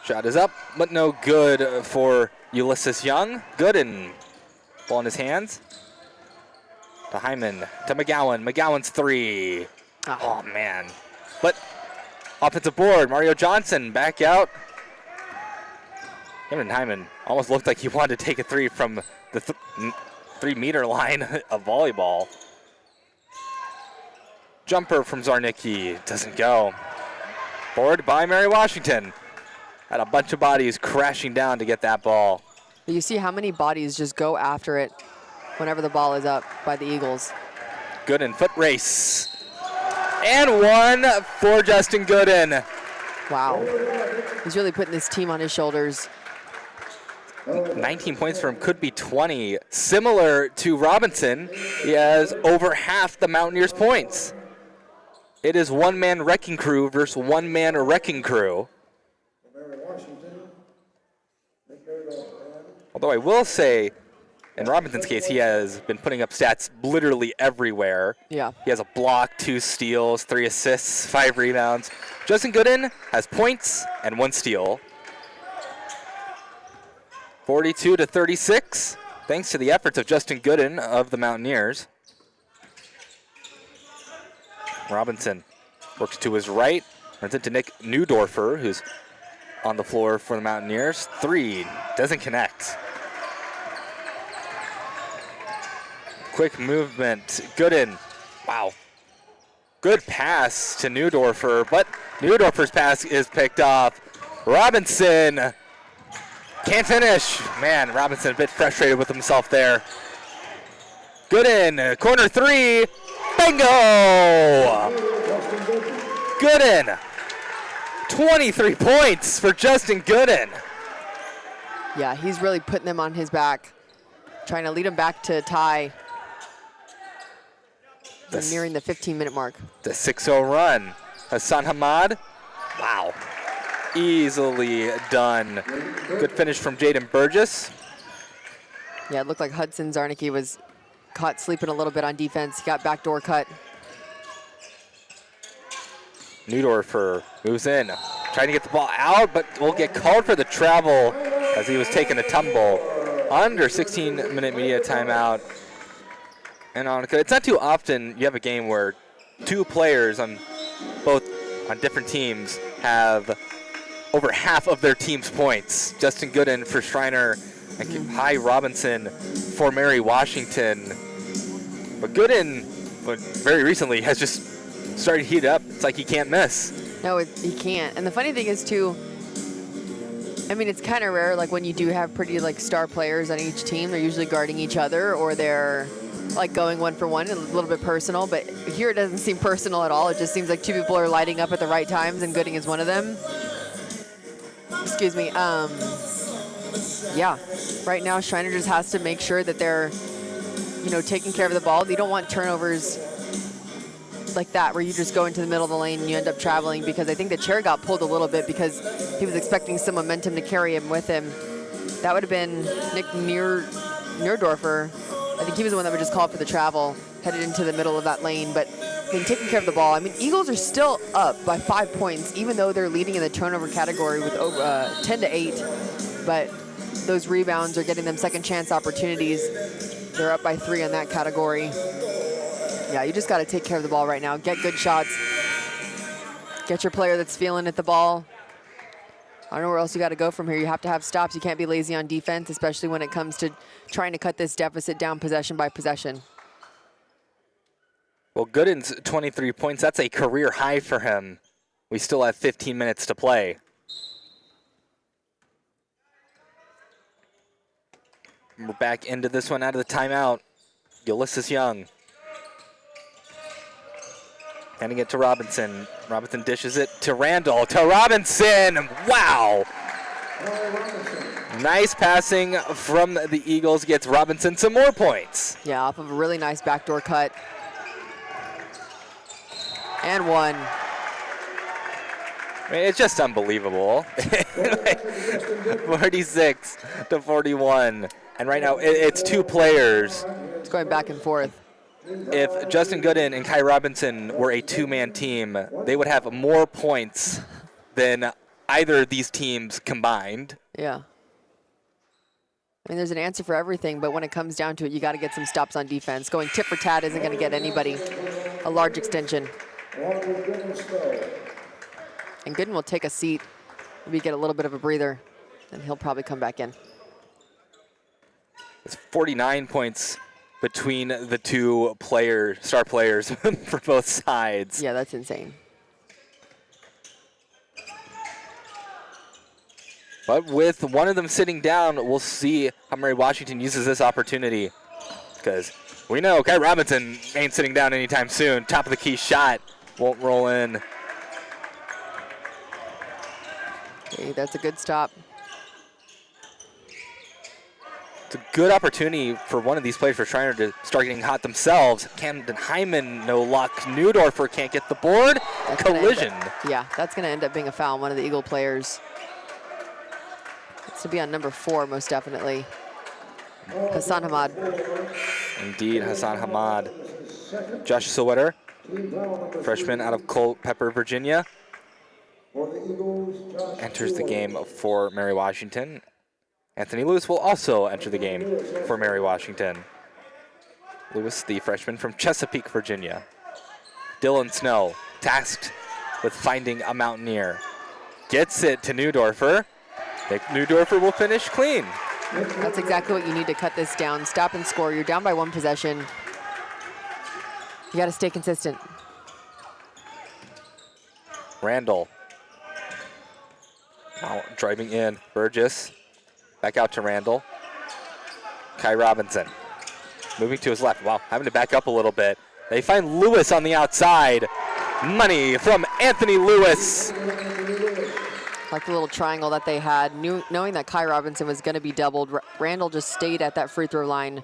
Shot is up, but no good for Ulysses Young. Gooden. Ball in his hands. To Hyman, to McGowan. McGowan's 3. Oh, man. But offensive board, Mario Johnson back out. Camden Hyman almost looked like he wanted to take a 3 from the 3-meter line of volleyball. Jumper from Zarnicki, doesn't go. Forward by Mary Washington. Had a bunch of bodies crashing down to get that ball. You see how many bodies just go after it whenever the ball is up by the Eagles. Gooden foot race. And one for Justin Gooden. Wow. He's really putting this team on his shoulders. 19 points for him, could be 20. Similar to Robinson, he has over half the Mountaineers' points. It is one-man wrecking crew versus one-man wrecking crew. Although I will say, in Robinson's case, he has been putting up stats literally everywhere. Yeah. He has a block, 2 steals, 3 assists, 5 rebounds. Justin Gooden has points and 1 steal. 42-36, thanks to the efforts of Justin Gooden of the Mountaineers. Robinson works to his right, runs into Nick Neudorfer, who's on the floor for the Mountaineers. 3, doesn't connect. Quick movement, Gooden, wow. Good pass to Neudorfer, but Neudorfer's pass is picked off. Robinson can't finish. Man, Robinson a bit frustrated with himself there. Gooden, corner 3, bingo! Gooden, 23 points for Justin Gooden. Yeah, he's really putting them on his back, trying to lead them back to tie. We're nearing the 15-minute mark. The 6-0 run. Hassan Hamad, wow. Easily done. Good finish from Jaden Burgess. Yeah, it looked like Hudson Zarnicki was caught sleeping a little bit on defense. He got backdoor cut. Neudorfer moves in, trying to get the ball out, but will get called for the travel as he was taking a tumble. Under 16-minute media timeout. And it's not too often you have a game where 2 players on different teams have over half of their team's points. Justin Gooden for Schreiner and Kai Robinson for Mary Washington. But Gooden, very recently, has just started to heat up. It's like he can't miss. No, he can't. And the funny thing is, too, I mean, it's kind of rare, like when you do have pretty star players on each team, they're usually guarding each other or they're like going 1-for-1, a little bit personal, but here it doesn't seem personal at all. It just seems like 2 people are lighting up at the right times, and Gooden is one of them. Excuse me. Yeah, right now Schreiner just has to make sure that they're, taking care of the ball. You don't want turnovers like that where you just go into the middle of the lane and you end up traveling, because I think the chair got pulled a little bit because he was expecting some momentum to carry him with him. That would have been Nick Neudorfer. I think he was the one that would just call for the travel, headed into the middle of that lane. But taking care of the ball. I mean, Eagles are still up by 5 points, even though they're leading in the turnover category with 10-8. But those rebounds are getting them second chance opportunities. They're up by 3 on that category. Yeah, you just got to take care of the ball right now. Get good shots. Get your player that's feeling at the ball. I don't know where else you got to go from here. You have to have stops. You can't be lazy on defense, especially when it comes to trying to cut this deficit down possession by possession. Well, Gooden's 23 points, that's a career high for him. We still have 15 minutes to play. We're back into this one out of the timeout. Ulysses Young. Handing it to Robinson. Robinson dishes it to Randall. To Robinson! Wow! Nice passing from the Eagles gets Robinson some more points. Yeah, off of a really nice backdoor cut. And 1. I mean, it's just unbelievable. 46-41. And right now, it's 2 players. It's going back and forth. If Justin Gooden and Kai Robinson were a 2-man team, they would have more points than either of these teams combined. Yeah. I mean, there's an answer for everything, but when it comes down to it, you got to get some stops on defense. Going tit for tat isn't going to get anybody a large extension. And Gooden will take a seat, maybe get a little bit of a breather, and he'll probably come back in. It's 49 points between the 2 star players for both sides. Yeah, that's insane. But with one of them sitting down, we'll see how Mary Washington uses this opportunity, because We know Kai Robinson ain't sitting down anytime soon. Top of the key shot won't roll in. Okay, that's a good stop. It's a good opportunity for one of these players for Schreiner to start getting hot themselves. Camden Hyman, no luck. Neudorfer can't get the board. Collision. Yeah, that's going to end up being a foul on one of the Eagle players. It's to be on number 4, most definitely. Hassan Hamad. Indeed, Hassan Hamad. Josh Sweater, freshman out of Culpeper, Virginia, enters the game for Mary Washington. Anthony Lewis will also enter the game for Mary Washington. Lewis, the freshman from Chesapeake, Virginia. Dylan Snow, tasked with finding a Mountaineer. Gets it to Neudorfer. Neudorfer will finish clean. That's exactly what you need to cut this down. Stop and score. You're down by 1 possession. You got to stay consistent. Randall. Now driving in. Burgess. Back out to Randall. Kai Robinson. Moving to his left. Wow, having to back up a little bit. They find Lewis on the outside. Money from Anthony Lewis. Like the little triangle that they had. Knowing that Kai Robinson was going to be doubled, Randall just stayed at that free throw line.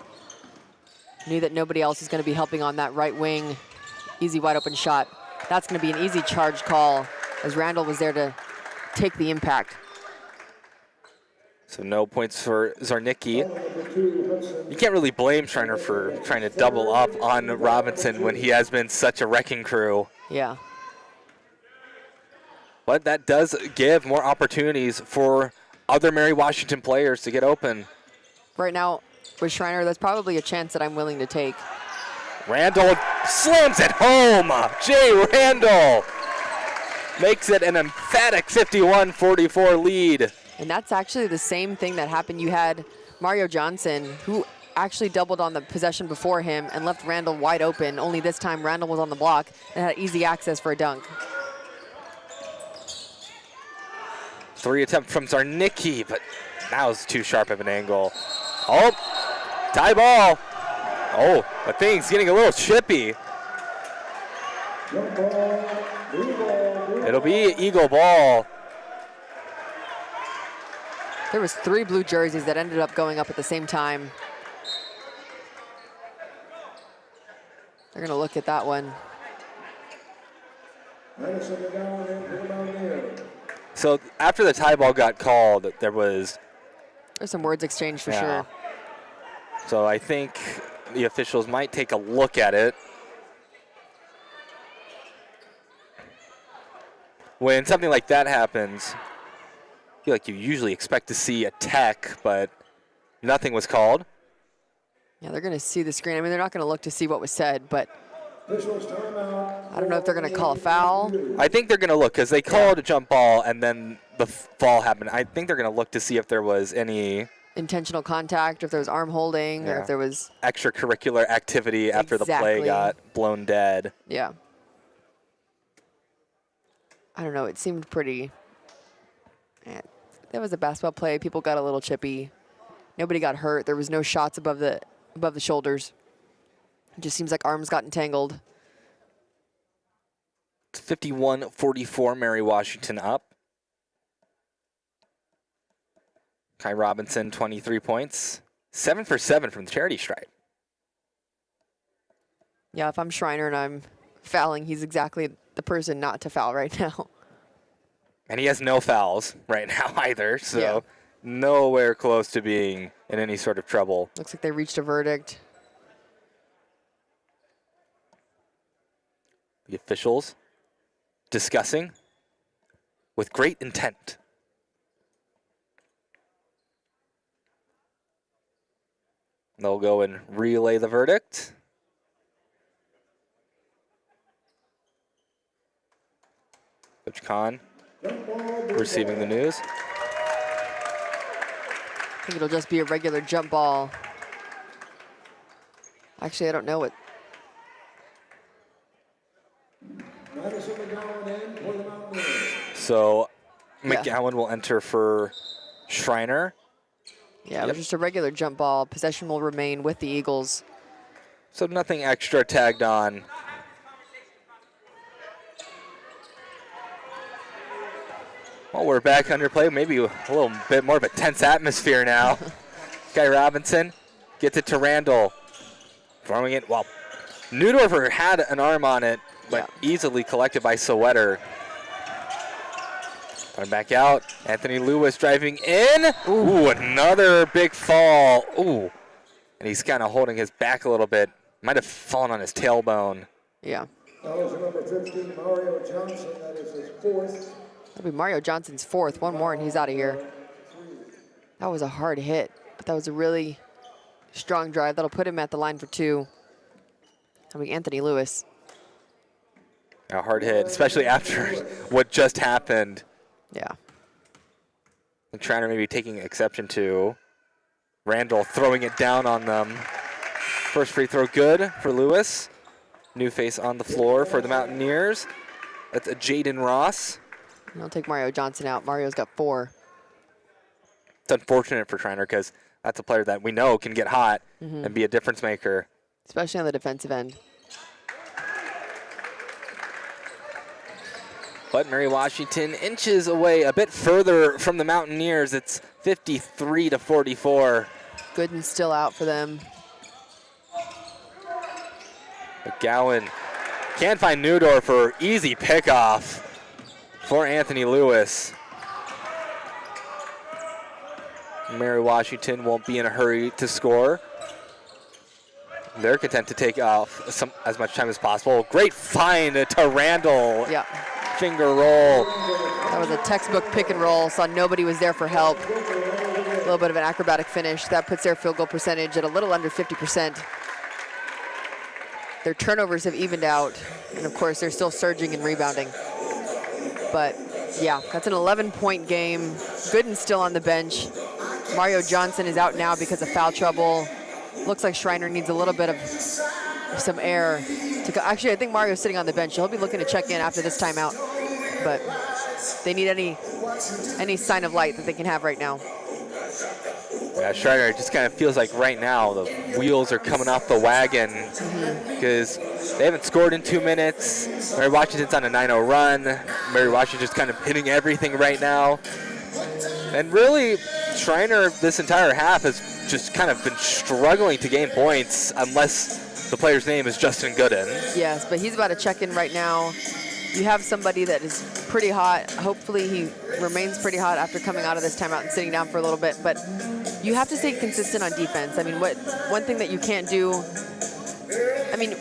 Knew that nobody else was going to be helping on that right wing. Easy wide open shot. That's going to be an easy charge call as Randall was there to take the impact. So no points for Zarnicki. You can't really blame Schreiner for trying to double up on Robinson when he has been such a wrecking crew. Yeah. But that does give more opportunities for other Mary Washington players to get open. Right now, with Schreiner, that's probably a chance that I'm willing to take. Randall slams it home. Jay Randall makes it an emphatic 51-44 lead. And that's actually the same thing that happened. You had Mario Johnson, who actually doubled on the possession before him and left Randall wide open. Only this time, Randall was on the block and had easy access for a dunk. 3 attempt from Zarnicki, but that was too sharp of an angle. Oh, tie ball. Oh, but things getting a little chippy. It'll be Eagle ball. There was 3 blue jerseys that ended up going up at the same time. They're going to look at that one. So after the tie ball got called, there's some words exchanged for sure. So I think the officials might take a look at it. When something like that happens, I feel like you usually expect to see a tech, but nothing was called. Yeah, they're going to see the screen. I mean, they're not going to look to see what was said, but I don't know if they're going to call a foul. I think they're going to look because they called a jump ball and then the fall happened. I think they're going to look to see if there was any intentional contact, if there was arm holding, or if there was extracurricular activity after the play got blown dead. Yeah. I don't know. It seemed pretty. That was a basketball play. People got a little chippy. Nobody got hurt. There was no shots above the shoulders. It just seems like arms got entangled. 51-44, Mary Washington up. Kai Robinson, 23 points. 7 for 7 from the charity stripe. Yeah, if I'm Schreiner and I'm fouling, he's exactly the person not to foul right now. And he has no fouls right now either, so nowhere close to being in any sort of trouble. Looks like they reached a verdict. The officials discussing with great intent. They'll go and relay the verdict. Coach Khan receiving the news. I think it'll just be a regular jump ball. Actually, I don't know what. So McGowan will enter for Schreiner. Yeah, it was just a regular jump ball. Possession will remain with the Eagles. So nothing extra tagged on. Well, we're back under play. Maybe a little bit more of a tense atmosphere now. Kai Robinson gets it to Randall. Throwing it. Well, Neudorfer had an arm on it, but easily collected by Sowetter. Coming back out. Anthony Lewis driving in. Ooh, another big fall. Ooh. And he's kind of holding his back a little bit. Might have fallen on his tailbone. Yeah. That was number 15, Mario Johnson. That is his fourth. That'll be Mario Johnson's fourth. One more and he's out of here. That was a hard hit, but that was a really strong drive. That'll put him at the line for 2. That'll be Anthony Lewis. A hard hit, especially after what just happened. Yeah. And Schreiner maybe taking exception to. Randall throwing it down on them. First free throw good for Lewis. New face on the floor for the Mountaineers. That's a Jaden Ross. And I'll take Mario Johnson out. Mario's got 4. It's unfortunate for Schreiner because that's a player that we know can get hot and be a difference maker. Especially on the defensive end. But Mary Washington inches away a bit further from the Mountaineers. It's 53-44. Gooden's still out for them. McGowan can't find Neudorf for easy pickoff for Anthony Lewis. Mary Washington won't be in a hurry to score. They're content to take off as much time as possible. Great find to Randall. Yeah. Finger roll. That was a textbook pick and roll. Saw nobody was there for help. A little bit of an acrobatic finish. That puts their field goal percentage at a little under 50%. Their turnovers have evened out. And of course, they're still surging and rebounding. But yeah, that's an 11-point game. Gooden's still on the bench. Mario Johnson is out now because of foul trouble. Looks like Schreiner needs a little bit of some air. Actually, I think Mario's sitting on the bench. He'll be looking to check in after this timeout. But they need any sign of light that they can have right now. Yeah, Schreiner just kind of feels like right now the wheels are coming off the wagon because they haven't scored in 2 minutes. Mary Washington's on a 9-0 run. Mary Washington's kind of hitting everything right now. And really, Schreiner this entire half has just kind of been struggling to gain points unless the player's name is Justin Gooden. Yes, but he's about to check in right now. You have somebody that is pretty hot. Hopefully he remains pretty hot after coming out of this timeout and sitting down for a little bit. But you have to stay consistent on defense. I mean, one thing that you can't do, I mean,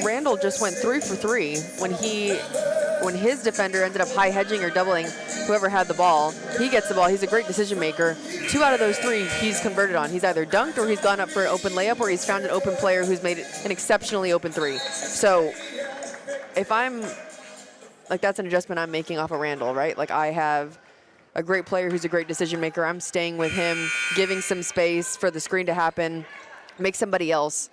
Randall just went 3 for 3 when his defender ended up high hedging or doubling whoever had the ball. He gets the ball. He's a great decision maker. 2 out of those 3 he's converted on. He's either dunked or he's gone up for an open layup or he's found an open player who's made an exceptionally open 3. So if I'm, like, that's an adjustment I'm making off of Randall, right? Like, I have a great player who's a great decision maker. I'm staying with him, giving some space for the screen to happen, make somebody else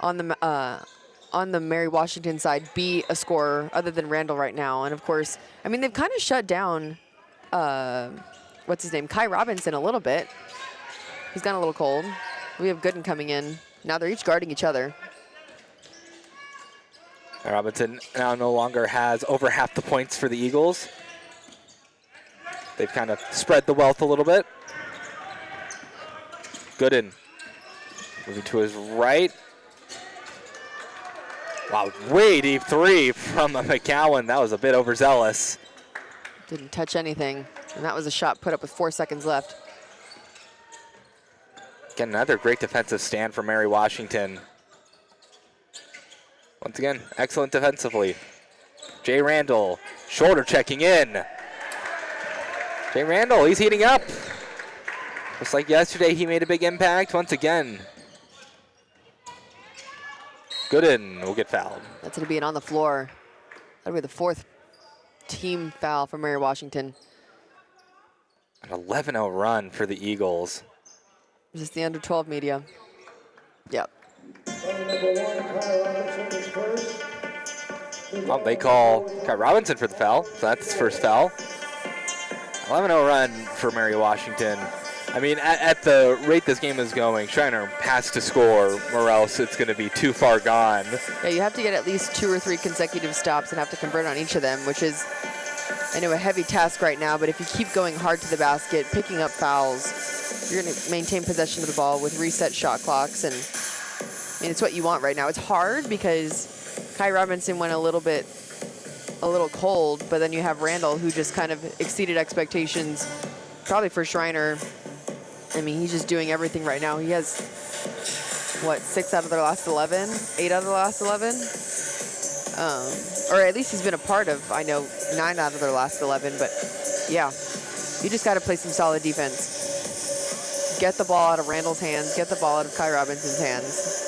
on the Mary Washington side be a scorer other than Randall right now. And of course, I mean, they've kind of shut down, what's his name, Kai Robinson a little bit. He's gone a little cold. We have Gooden coming in. Now they're each guarding each other. Robinson now no longer has over half the points for the Eagles. They've kind of spread the wealth a little bit. Gooden moving to his right. Wow, way deep 3 from McGowan. That was a bit overzealous. Didn't touch anything. And that was a shot put up with 4 seconds left. Again, another great defensive stand for Mary Washington. Once again, excellent defensively. Jay Randall, shoulder checking in. Jay Randall, he's heating up. Just like yesterday, he made a big impact once again. Gooden will get fouled. That's going to be an on the floor. That'll be the 4th team foul for Mary Washington. An 11-0 run for the Eagles. Is this the under 12 media? Yep. Well, they call Kai Robinson for the foul, so that's his first foul. 11-0 run for Mary Washington. I mean, at the rate this game is going, Schreiner has to score, or else it's going to be too far gone. Yeah, you have to get at least 2 or 3 consecutive stops and have to convert on each of them, which is, I know, a heavy task right now, but if you keep going hard to the basket, picking up fouls, you're going to maintain possession of the ball with reset shot clocks, and I mean, it's what you want right now. It's hard because Kai Robinson went a little cold, but then you have Randall, who just kind of exceeded expectations, probably for Schreiner. I mean, he's just doing everything right now. He has, what, 6 out of their last 11? 8 out of the last 11? Or at least he's been a part of, I know, 9 out of their last 11. But, yeah, you just got to play some solid defense. Get the ball out of Randall's hands. Get the ball out of Kai Robinson's hands.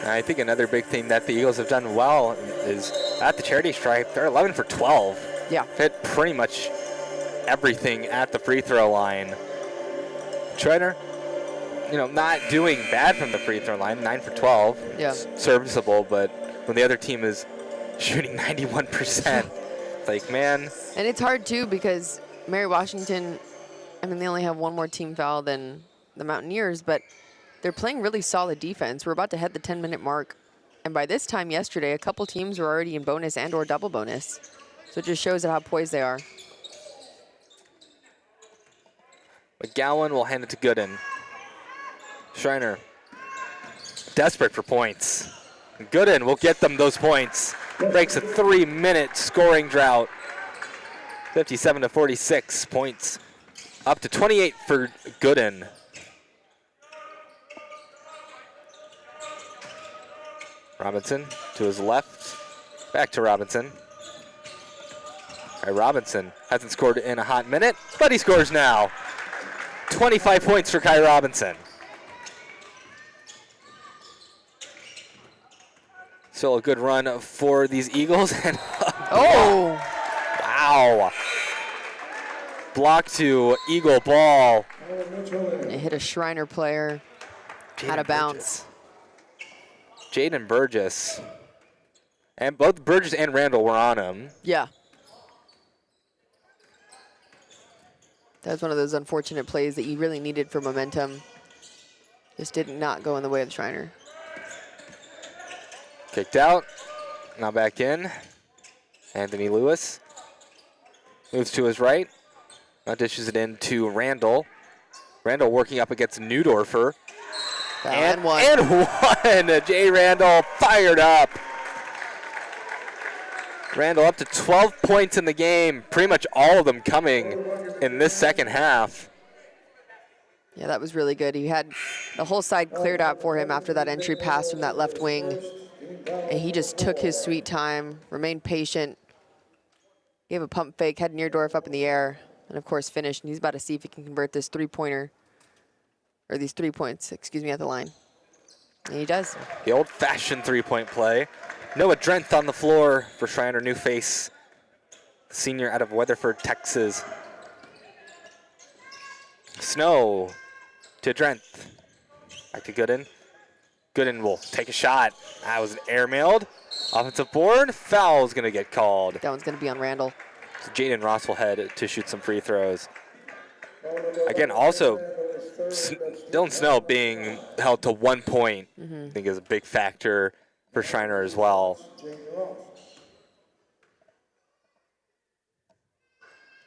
I think another big thing that the Eagles have done well is at the charity stripe, they're 11 for 12. Yeah. Hit pretty much everything at the free throw line. Schreiner, you know, not doing bad from the free throw line, 9 for 12. Yeah. Serviceable, but when the other team is shooting 91%, it's like, man. And it's hard, too, because Mary Washington, I mean, they only have 1 more team foul than the Mountaineers, but they're playing really solid defense. We're about to hit the 10-minute mark. And by this time yesterday, a couple teams were already in bonus and or double bonus. So it just shows how poised they are. McGowan will hand it to Gooden. Schreiner, desperate for points. Gooden will get them those points. Breaks a 3-minute scoring drought. 57 to 46 points. Up to 28 for Gooden. Robinson to his left. Back to Robinson. All right, Robinson hasn't scored in a hot minute, but he scores now. 25 points for Kai Robinson. Still a good run for these Eagles. And Oh! Wow. Block to Eagle ball. It hit a Schreiner player out of bounds. Jaden Burgess. And both Burgess and Randall were on him. Yeah. That was one of those unfortunate plays that you really needed for momentum. Just did not go in the way of Schreiner. Kicked out. Now back in. Anthony Lewis moves to his right. Now dishes it in to Randall. Randall working up against Neudorfer. And one. And Jay Randall fired up. Randall up to 12 points in the game. Pretty much all of them coming in this second half. Yeah, that was really good. He had the whole side cleared out for him after that entry pass from that left wing. And he just took his sweet time, remained patient, gave a pump fake, had Neerdorf up in the air, and of course finished. And he's about to see if he can convert this three-pointer, or these 3 points, excuse me, at the line. And he does. The old-fashioned three-point play. Noah Drenth on the floor for Schreiner, new face. Senior out of Weatherford, Texas. Snow to Drenth. Back to Gooden. Gooden will take a shot. That was an air-mailed. Offensive board. Foul's going to get called. That one's going to be on Randall. So Jaden Ross will head to shoot some free throws. Again, also, Dylan Snow being held to 1 point, I think is a big factor for Schreiner as well.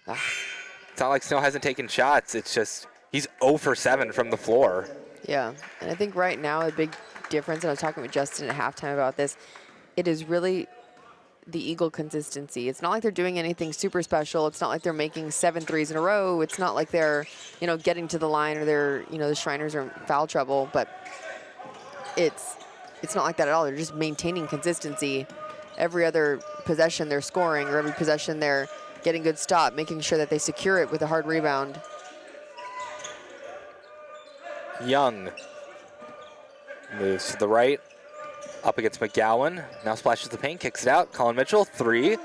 It's not like Snow hasn't taken shots. It's just he's 0 for 7 from the floor. Yeah, and I think right now a big difference, and I was talking with Justin at halftime about this, it is really the Eagle consistency. It's not like they're doing anything super special. It's not like they're making 7 threes in a row. It's not like they're, getting to the line or they're, the Shriners are in foul trouble, but it's not like that at all. They're just maintaining consistency. Every other possession they're scoring, or every possession they're getting good stop, making sure that they secure it with a hard rebound. Young moves to the right, up against McGowan. Now splashes the paint, kicks it out. Colin Mitchell, 3.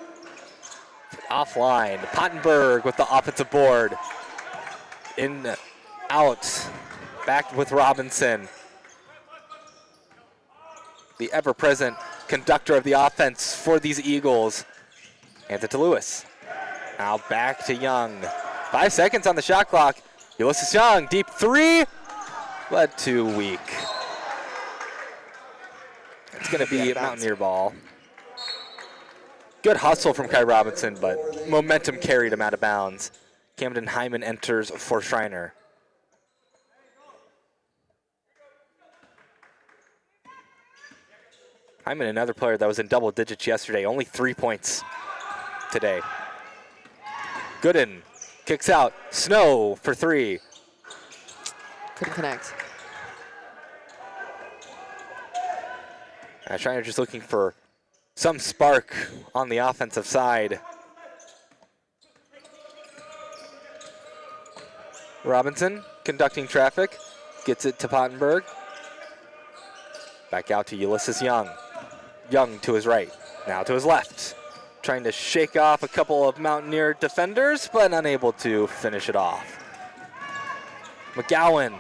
Offline. Pottenberg with the offensive board. In, out. Back with Robinson. The ever-present conductor of the offense for these Eagles. Hands it to Lewis. Now back to Young. 5 seconds on the shot clock. Ulysses Young, deep three, but too weak. It's going to be Mountaineer ball. Good hustle from Kai Robinson, but momentum carried him out of bounds. Camden Hyman enters for Schreiner. Hyman, another player that was in double digits yesterday, only 3 points today. Gooden kicks out. Snow for three. Couldn't connect. Schreiner just looking for some spark on the offensive side. Robinson conducting traffic, gets it to Pottenberg. Back out to Ulysses Young. Young to his right, now to his left. Trying to shake off a couple of Mountaineer defenders, but unable to finish it off. McGowan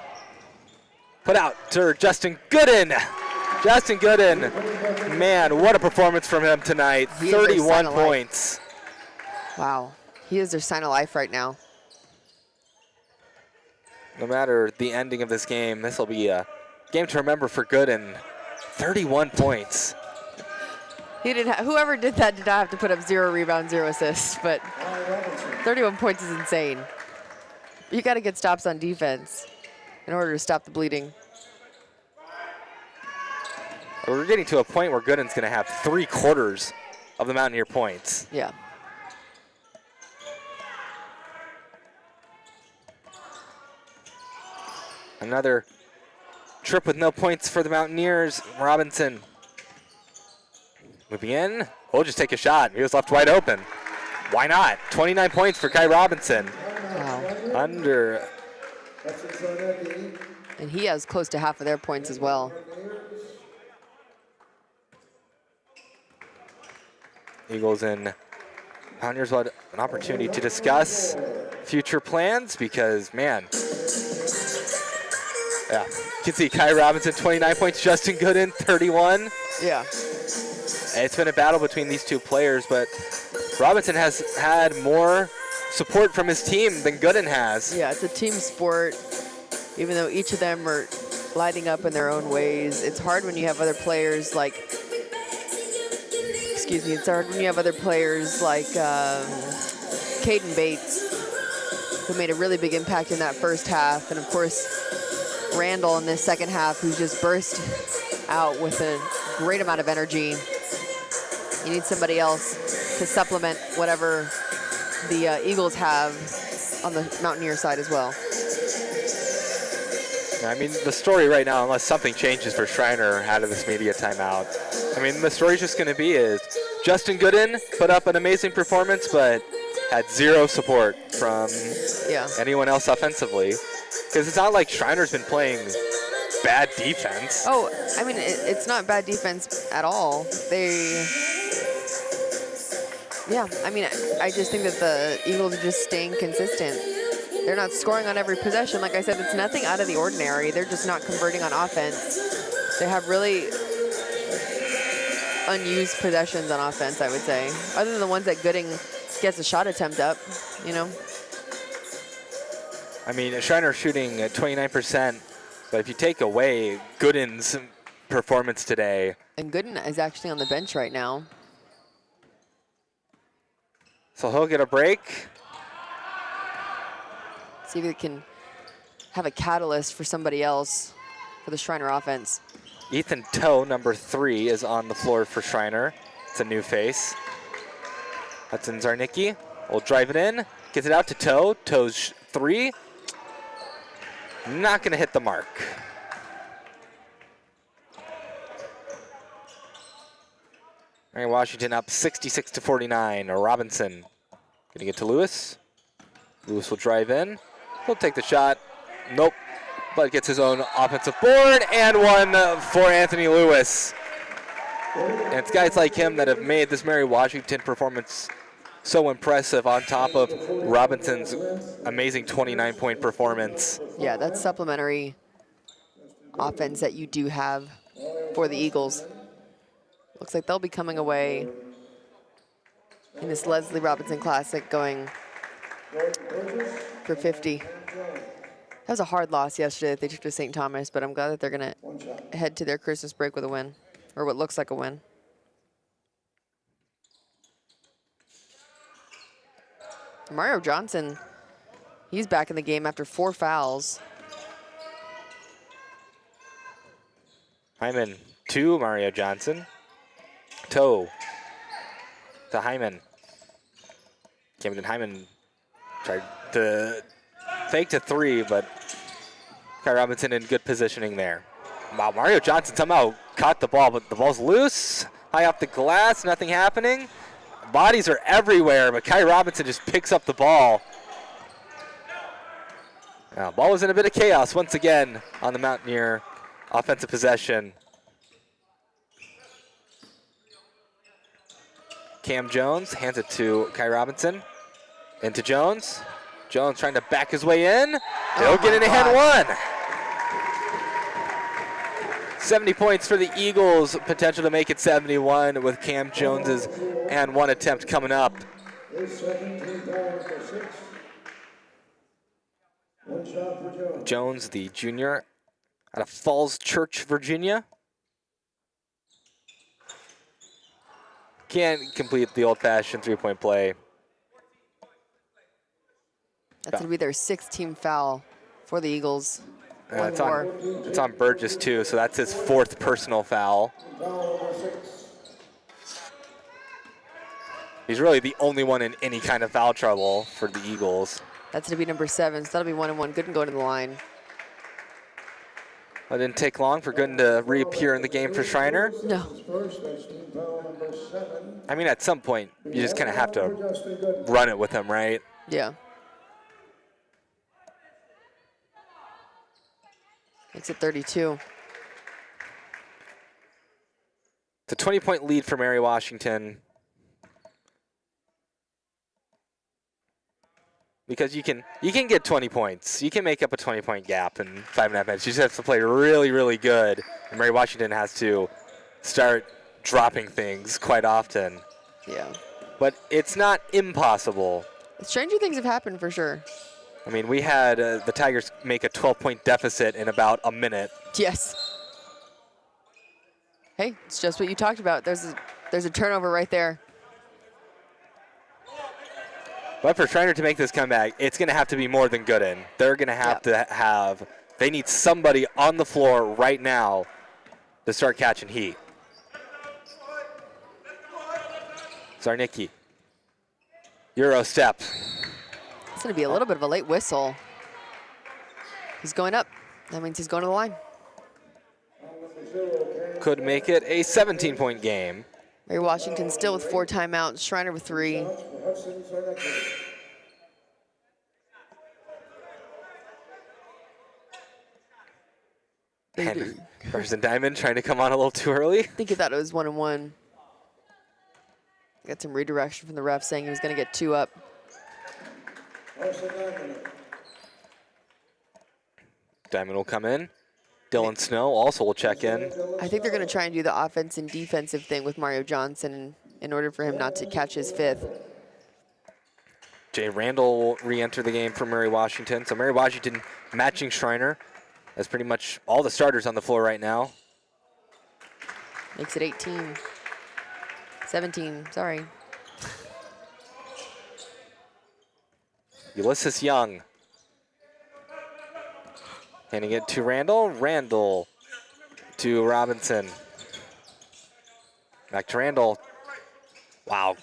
put out to Justin Gooden. Justin Gooden, man, what a performance from him tonight. 31 points. Wow, he is their sign of life right now. No matter the ending of this game, this will be a game to remember for Gooden. 31 points. He didn't. Whoever did that did not have to put up 0 rebounds, 0 assists, but 31 points is insane. You got to get stops on defense in order to stop the bleeding. We're getting to a point where Gooden's going to have 3/4 of the Mountaineer points. Yeah. Another trip with no points for the Mountaineers. Robinson moving in. We'll just take a shot. He was left wide open. Why not? 29 points for Kai Robinson. Wow. Under. And he has close to half of their points as well. Eagles and Mountaineers will have an opportunity to discuss future plans because, man, yeah, you can see Kai Robinson, 29 points, Justin Gooden, 31. Yeah. It's been a battle between these two players, but Robinson has had more support from his team than Gooden has. Yeah, it's a team sport. Even though each of them are lighting up in their own ways, it's hard when you have other players like, it's hard when you have other players like Caden Bates, who made a really big impact in that first half, and of course, Randall in this second half, who just burst out with a great amount of energy. You need somebody else to supplement whatever the Eagles have on the Mountaineer side as well. I mean, the story right now, unless something changes for Schreiner out of this media timeout, I mean, the story's just going to be is Justin Gooden put up an amazing performance, but had 0 support from anyone else offensively. Because it's not like Schreiner's been playing bad defense. Oh, I mean, it's not bad defense at all. I mean, I just think that the Eagles are just staying consistent. They're not scoring on every possession. Like I said, it's nothing out of the ordinary. They're just not converting on offense. They have really unused possessions on offense, I would say, other than the ones that Gooden gets a shot attempt up, you know? I mean, Schreiner shooting at 29%, but if you take away Gooden's performance today. And Gooden is actually on the bench right now. So he'll get a break. See if he can have a catalyst for somebody else for the Schreiner offense. Ethan Toe, number 3, is on the floor for Schreiner. It's a new face. Hudson Zarnicki will drive it in, gets it out to Toe. Toe's 3. Not going to hit the mark. All right, Washington up 66-49. Robinson going to get to Lewis. Lewis will drive in. He'll take the shot. Nope. But gets his own offensive board and one for Anthony Lewis. And it's guys like him that have made this Mary Washington performance so impressive on top of Robinson's amazing 29-point performance. Yeah, that's supplementary offense that you do have for the Eagles. Looks like they'll be coming away in this Leslie Robinson Classic going for 50. That was a hard loss yesterday that they took to St. Thomas, but I'm glad that they're going to head to their Christmas break with a win, or what looks like a win. Mario Johnson, he's back in the game after 4 fouls. Hyman to Mario Johnson. Toe to Hyman. Camden Hyman tried to fake to 3, but Kai Robinson in good positioning there. Wow, Mario Johnson somehow caught the ball, but the ball's loose. High off the glass, nothing happening. Bodies are everywhere, but Kai Robinson just picks up the ball. Now, ball was in a bit of chaos once again on the Mountaineer offensive possession. Cam Jones hands it to Kai Robinson. Into Jones. Jones trying to back his way in. They'll get in a hand one. 70 points for the Eagles, potential to make it 71 with Cam Jones's and one attempt coming up. Jones, the junior out of Falls Church, Virginia. Can't complete the old-fashioned three-point play. That's going to be their 6th team foul for the Eagles. It's on Burgess, too, so that's his 4th personal foul. He's really the only one in any kind of foul trouble for the Eagles. That's going to be number 7, so that'll be 1-1. Gooden going to the line. It didn't take long for Gooden to reappear in the game for Schreiner. No. I mean, at some point, you just kind of have to run it with him, right? Yeah. Makes it 32. It's a 20-point lead for Mary Washington. Because you can get 20 points. You can make up a 20-point gap in 5.5 minutes. You just have to play really, really good. And Mary Washington has to start dropping things quite often. Yeah. But it's not impossible. Stranger things have happened for sure. I mean, we had the Tigers make a 12-point deficit in about a minute. Yes. Hey, it's just what you talked about. There's a turnover right there. But for Schreiner to make this comeback, it's going to have to be more than Gooden. They're going to have to they need somebody on the floor right now to start catching heat. Zarnicki. Euro step. It's going to be a little bit of a late whistle. He's going up. That means he's going to the line. Could make it a 17-point game. Mary Washington still with 4 timeouts. Schreiner with 3. Carson Diamond trying to come on a little too early. I think he thought it was 1-1. Got some redirection from the ref saying he was going to get 2 up. Diamond will come in. Dylan Snow also will check in. I think they're going to try and do the offense and defensive thing with Mario Johnson in order for him not to catch his 5th. Jay Randall will re-enter the game for Mary Washington. So Mary Washington matching Schreiner. That's pretty much all the starters on the floor right now. Makes it 18. 17, sorry. Ulysses Young. Handing it to Randall. Randall to Robinson. Back to Randall. Wow.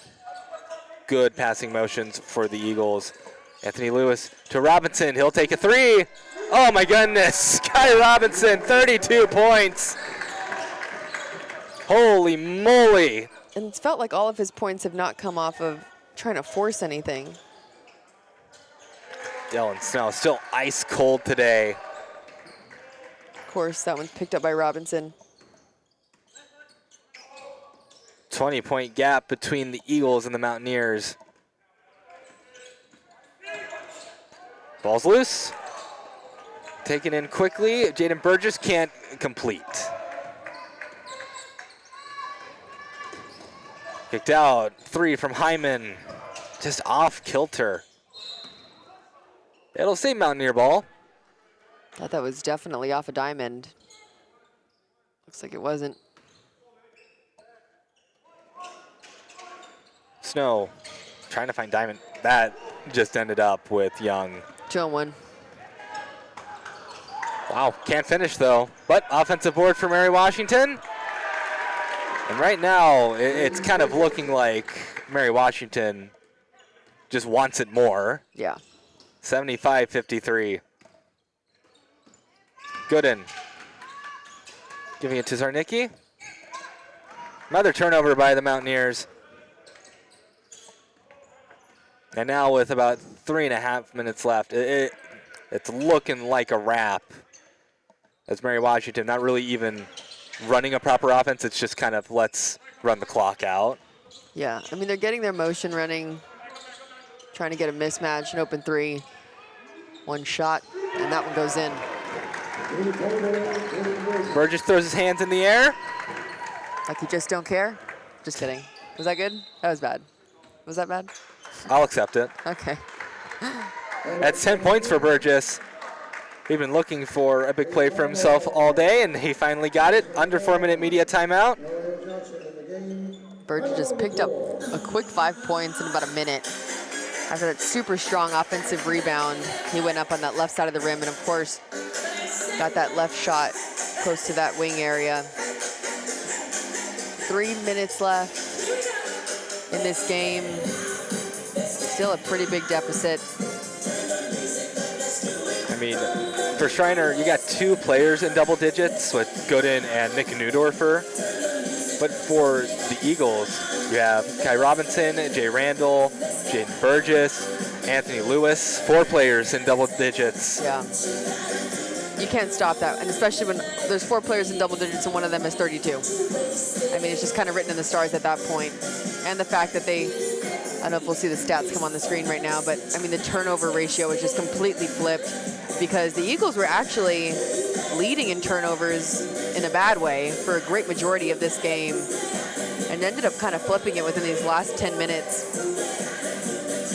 Good passing motions for the Eagles. Anthony Lewis to Robinson. He'll take a 3. Oh my goodness. Kai Robinson, 32 points. Holy moly. And it's felt like all of his points have not come off of trying to force anything. Dylan Snow still ice cold today. Of course, that one's picked up by Robinson. 20-point gap between the Eagles and the Mountaineers. Ball's loose. Taken in quickly. Jaden Burgess can't complete. Kicked out. 3 from Hyman. Just off kilter. It'll say Mountaineer ball. Thought that was definitely off a diamond. Looks like it wasn't. Snow trying to find diamond. That just ended up with Young. 2-1. Wow, can't finish though. But offensive board for Mary Washington. And right now, it's kind of looking like Mary Washington just wants it more. Yeah. 75-53. Gooden giving it to Zarnicki. Another turnover by the Mountaineers. And now with about 3.5 minutes left, it's looking like a wrap. As Mary Washington not really even running a proper offense, it's just kind of let's run the clock out. Yeah, I mean, they're getting their motion running, trying to get a mismatch, an open three. One shot, and that one goes in. Burgess throws his hands in the air. Like you just don't care? Just kidding. Was that good? That was bad. Was that bad? I'll accept it. Okay. That's 10 points for Burgess. He's been looking for a big play for himself all day, and he finally got it. Under 4-minute media timeout. Burgess just picked up a quick 5 points in about a minute. After that super strong offensive rebound, he went up on that left side of the rim, and of course, got that left shot close to that wing area. 3 minutes left in this game. Still a pretty big deficit. I mean, for Schreiner, you got 2 players in double digits with Gooden and Nick Neudorfer. But for the Eagles, you have Kai Robinson, Jay Randall, Jaden Burgess, Anthony Lewis, 4 players in double digits. Yeah. You can't stop that, and especially when there's 4 players in double digits and one of them is 32. I mean, it's just kind of written in the stars at that point. And the fact that they, I don't know if we'll see the stats come on the screen right now, but I mean, the turnover ratio was just completely flipped because the Eagles were actually leading in turnovers in a bad way for a great majority of this game and ended up kind of flipping it within these last 10 minutes.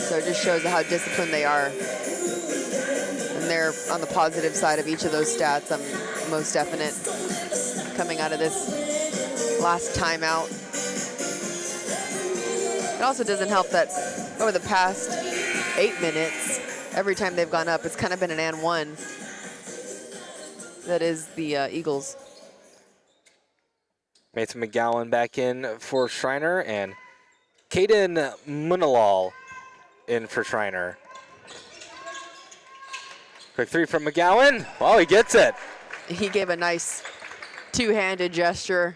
So it just shows how disciplined they are. And they're on the positive side of each of those stats. I'm most definite coming out of this last timeout. It also doesn't help that over the past 8 minutes, every time they've gone up, it's kind of been an and one. That is the Eagles. Mason McGowan back in for Schreiner, and Caden Munalal in for Schreiner. Quick 3 from McGowan. Oh, he gets it. He gave a nice two-handed gesture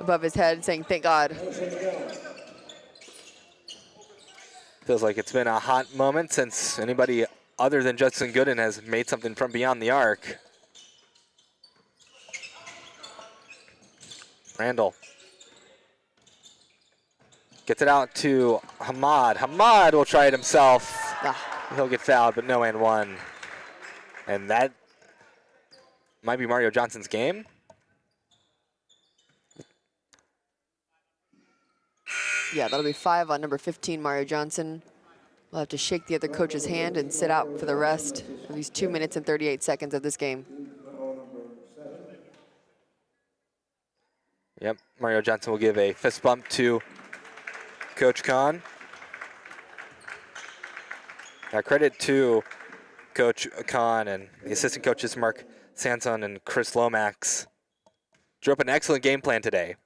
above his head saying, thank God. Feels like it's been a hot moment since anybody other than Judson Gooden has made something from beyond the arc. Randall gets it out to Hamad. Hamad will try it himself. He'll get fouled, but no and one. And that might be Mario Johnson's game. Yeah, that'll be 5 on number 15, Mario Johnson. We'll have to shake the other coach's hand and sit out for the rest of these 2 minutes and 38 seconds of this game. Yep, Mario Johnson will give a fist bump to Coach Kahn. Now credit to Coach Kahn and the assistant coaches Mark Sanson and Chris Lomax. Drew up an excellent game plan today.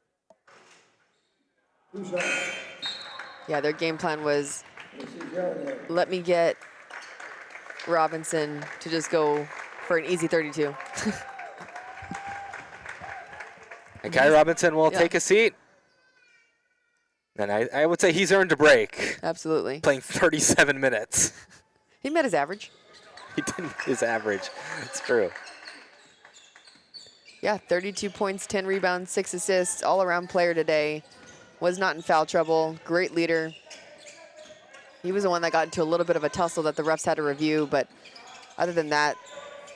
Yeah, their game plan was let me get Robinson to just go for an easy 32. And Kai Robinson will take a seat. And I would say he's earned a break. Absolutely. Playing 37 minutes. He met his average. He didn't his average. It's true. Yeah, 32 points, 10 rebounds, 6 assists, all-around player today. Was not in foul trouble. Great leader. He was the one that got into a little bit of a tussle that the refs had to review, but other than that,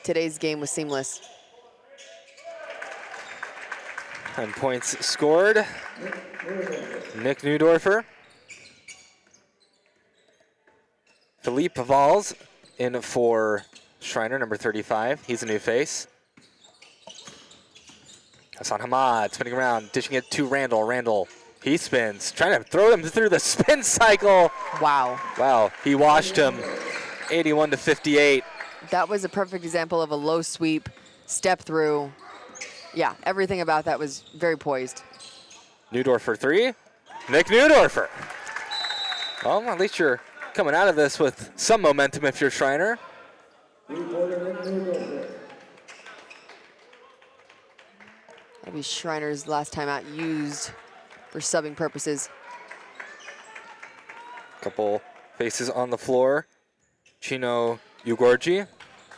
today's game was seamless. 10 points scored. Nick Neudorfer. Philippe Valls in for Schreiner, number 35. He's a new face. Hassan Hamad spinning around, dishing it to Randall. Randall, he spins, trying to throw him through the spin cycle. Wow. Wow, he washed him 81 to 58. That was a perfect example of a low sweep, step through. Yeah, everything about that was very poised. Neudorfer 3. Nick Neudorfer. Well, at least you're coming out of this with some momentum if you're Schreiner. Maybe Schreiner's last time out used for subbing purposes. Couple faces on the floor. Chino Ugorji,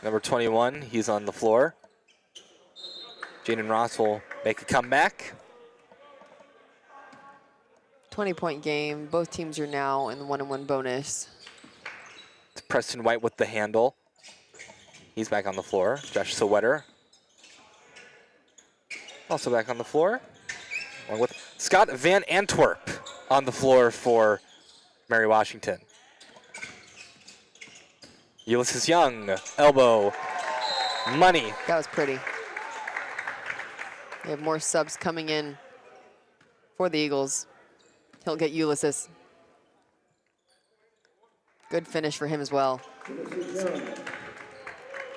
number 21, he's on the floor. Jaden Ross will make a comeback. 20-point game. Both teams are now in the 1-on-1 bonus. It's Preston White with the handle. He's back on the floor. Josh Sowetter also back on the floor. Along with Scott Van Antwerp on the floor for Mary Washington. Ulysses Young, elbow, money. That was pretty. We have more subs coming in for the Eagles. He'll get Ulysses. Good finish for him as well.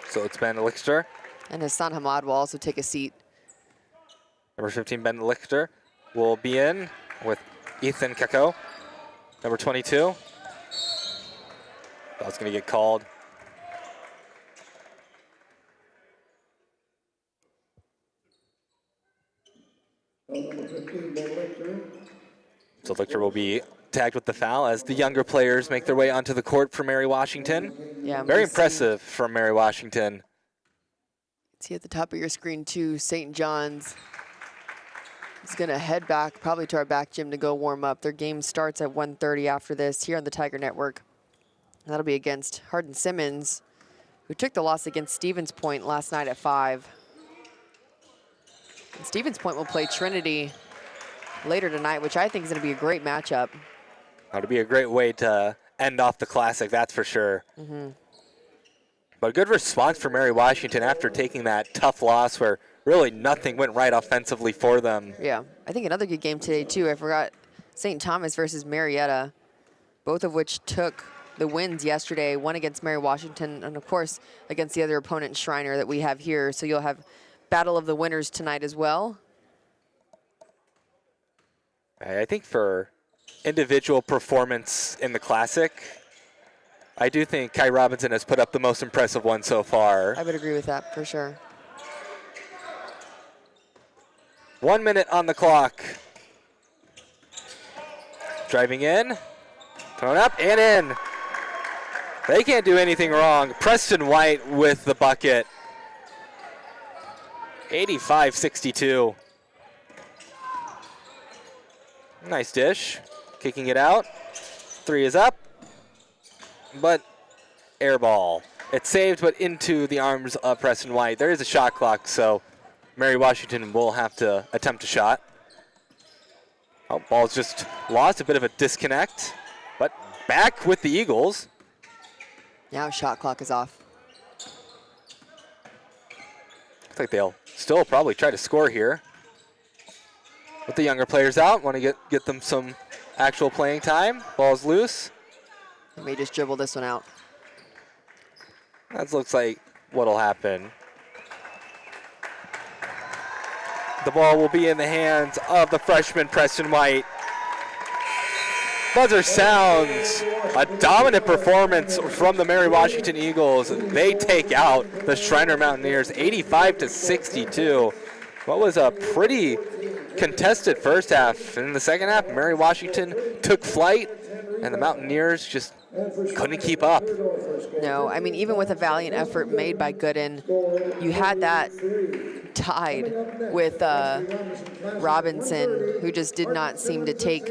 So it's Ben Lichter. And Hassan Hamad will also take a seat. Number 15, Ben Lichter, will be in with Ethan Kako. Number 22. That's going to get called. So Lichter will be tagged with the foul as the younger players make their way onto the court for Mary Washington. Yeah, very impressive from Mary Washington. See at the top of your screen too, St. John's is going to head back probably to our back gym to go warm up. Their game starts at 1:30 after this here on the Tiger Network. And that'll be against Hardin Simmons, who took the loss against Stevens Point last night at 5. And Stevens Point will play Trinity later tonight, which I think is going to be a great matchup. That'll be a great way to end off the Classic, that's for sure. But a good response for Mary Washington after taking that tough loss where really nothing went right offensively for them. Yeah, I think another good game today too. I forgot St. Thomas versus Marietta, both of which took the wins yesterday, one against Mary Washington and of course against the other opponent, Schreiner, that we have here. So you'll have battle of the winners tonight as well. I think for individual performance in the Classic, I do think Kai Robinson has put up the most impressive one so far. I would agree with that for sure. 1 minute on the clock. Driving in, thrown up and in. They can't do anything wrong. Preston White with the bucket. 85-62. Nice dish. Kicking it out. 3 is up. But air ball. It's saved, but into the arms of Preston White. There is a shot clock, so Mary Washington will have to attempt a shot. Oh, ball's just lost, a bit of a disconnect, but back with the Eagles. Now shot clock is off. Looks like they'll still probably try to score here. With the younger players out, want to get them some actual playing time. Ball's loose. They may just dribble this one out. That looks like what'll happen. The ball will be in the hands of the freshman Preston White. Buzzer sounds. A dominant performance from the Mary Washington Eagles. They take out the Schreiner Mountaineers 85-62. What was a pretty contested first half. In the second half, Mary Washington took flight, and the Mountaineers just couldn't keep up. No, I mean, even with a valiant effort made by Gooden, you had that tied with Robinson, who just did not seem to take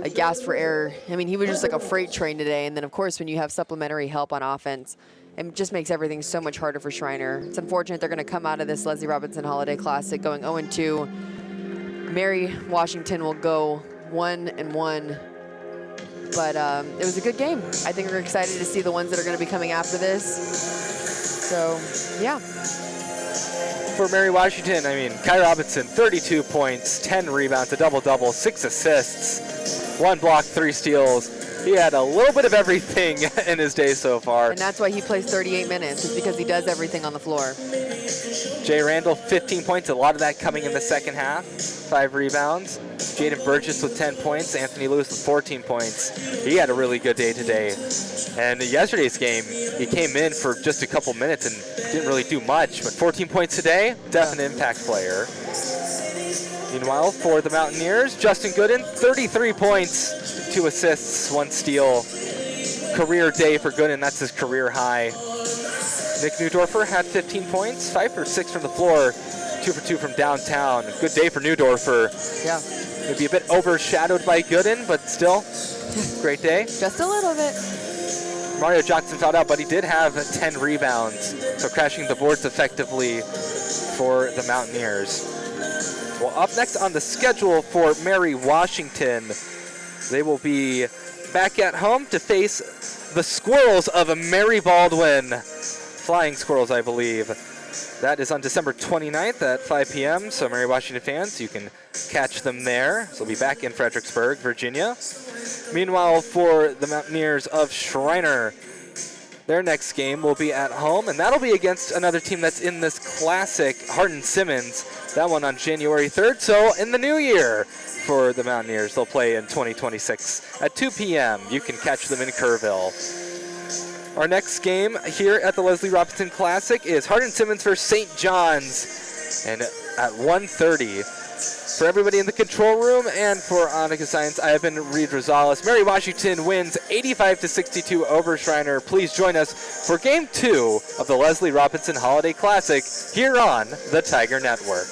a gas for air. I mean, he was just like a freight train today. And then, of course, when you have supplementary help on offense, it just makes everything so much harder for Schreiner. It's unfortunate they're going to come out of this Leslie Robinson Holiday Classic going 0-2. Mary Washington will go 1-1 But it was a good game. I think we're excited to see the ones that are going to be coming after this. So, yeah. For Mary Washington, I mean, Kai Robinson, 32 points, 10 rebounds, a double-double, 6 assists, 1 block, 3 steals. He had a little bit of everything in his day so far. And that's why he plays 38 minutes, is because he does everything on the floor. Jay Randall, 15 points, a lot of that coming in the second half, 5 rebounds. Jaden Burgess with 10 points, Anthony Lewis with 14 points. He had a really good day today. And yesterday's game, he came in for just a couple minutes and didn't really do much, but 14 points today, definite impact player. Meanwhile, for the Mountaineers, Justin Gooden, 33 points, 2 assists, 1 steal. Career day for Gooden, that's his career high. Nick Neudorfer had 15 points, 5 for 6 from the floor, 2 for 2 from downtown. Good day for Neudorfer. Yeah. Maybe a bit overshadowed by Gooden, but still, great day. Just a little bit. Mario Johnson fouled out, but he did have 10 rebounds, so crashing the boards effectively for the Mountaineers. Well, up next on the schedule for Mary Washington, they will be back at home to face the Squirrels of Mary Baldwin. Flying Squirrels, I believe. That is on December 29th at 5 p.m., so Mary Washington fans, you can catch them there. So they'll be back in Fredericksburg, Virginia. Meanwhile, for the Mountaineers of Schreiner, their next game will be at home, and that'll be against another team that's in this classic, Hardin-Simmons. That one on January 3rd, so in the new year for the Mountaineers. They'll play in 2026 at 2 p.m. You can catch them in Kerrville. Our next game here at the Leslie Robinson Classic is Hardin-Simmons versus St. John's, and at 1:30. For everybody in the control room and for Annika Science, I have been Reed Rosales. Mary Washington wins 85-62 over Schreiner. Please join us for Game 2 of the Leslie Robinson Holiday Classic here on the Tiger Network.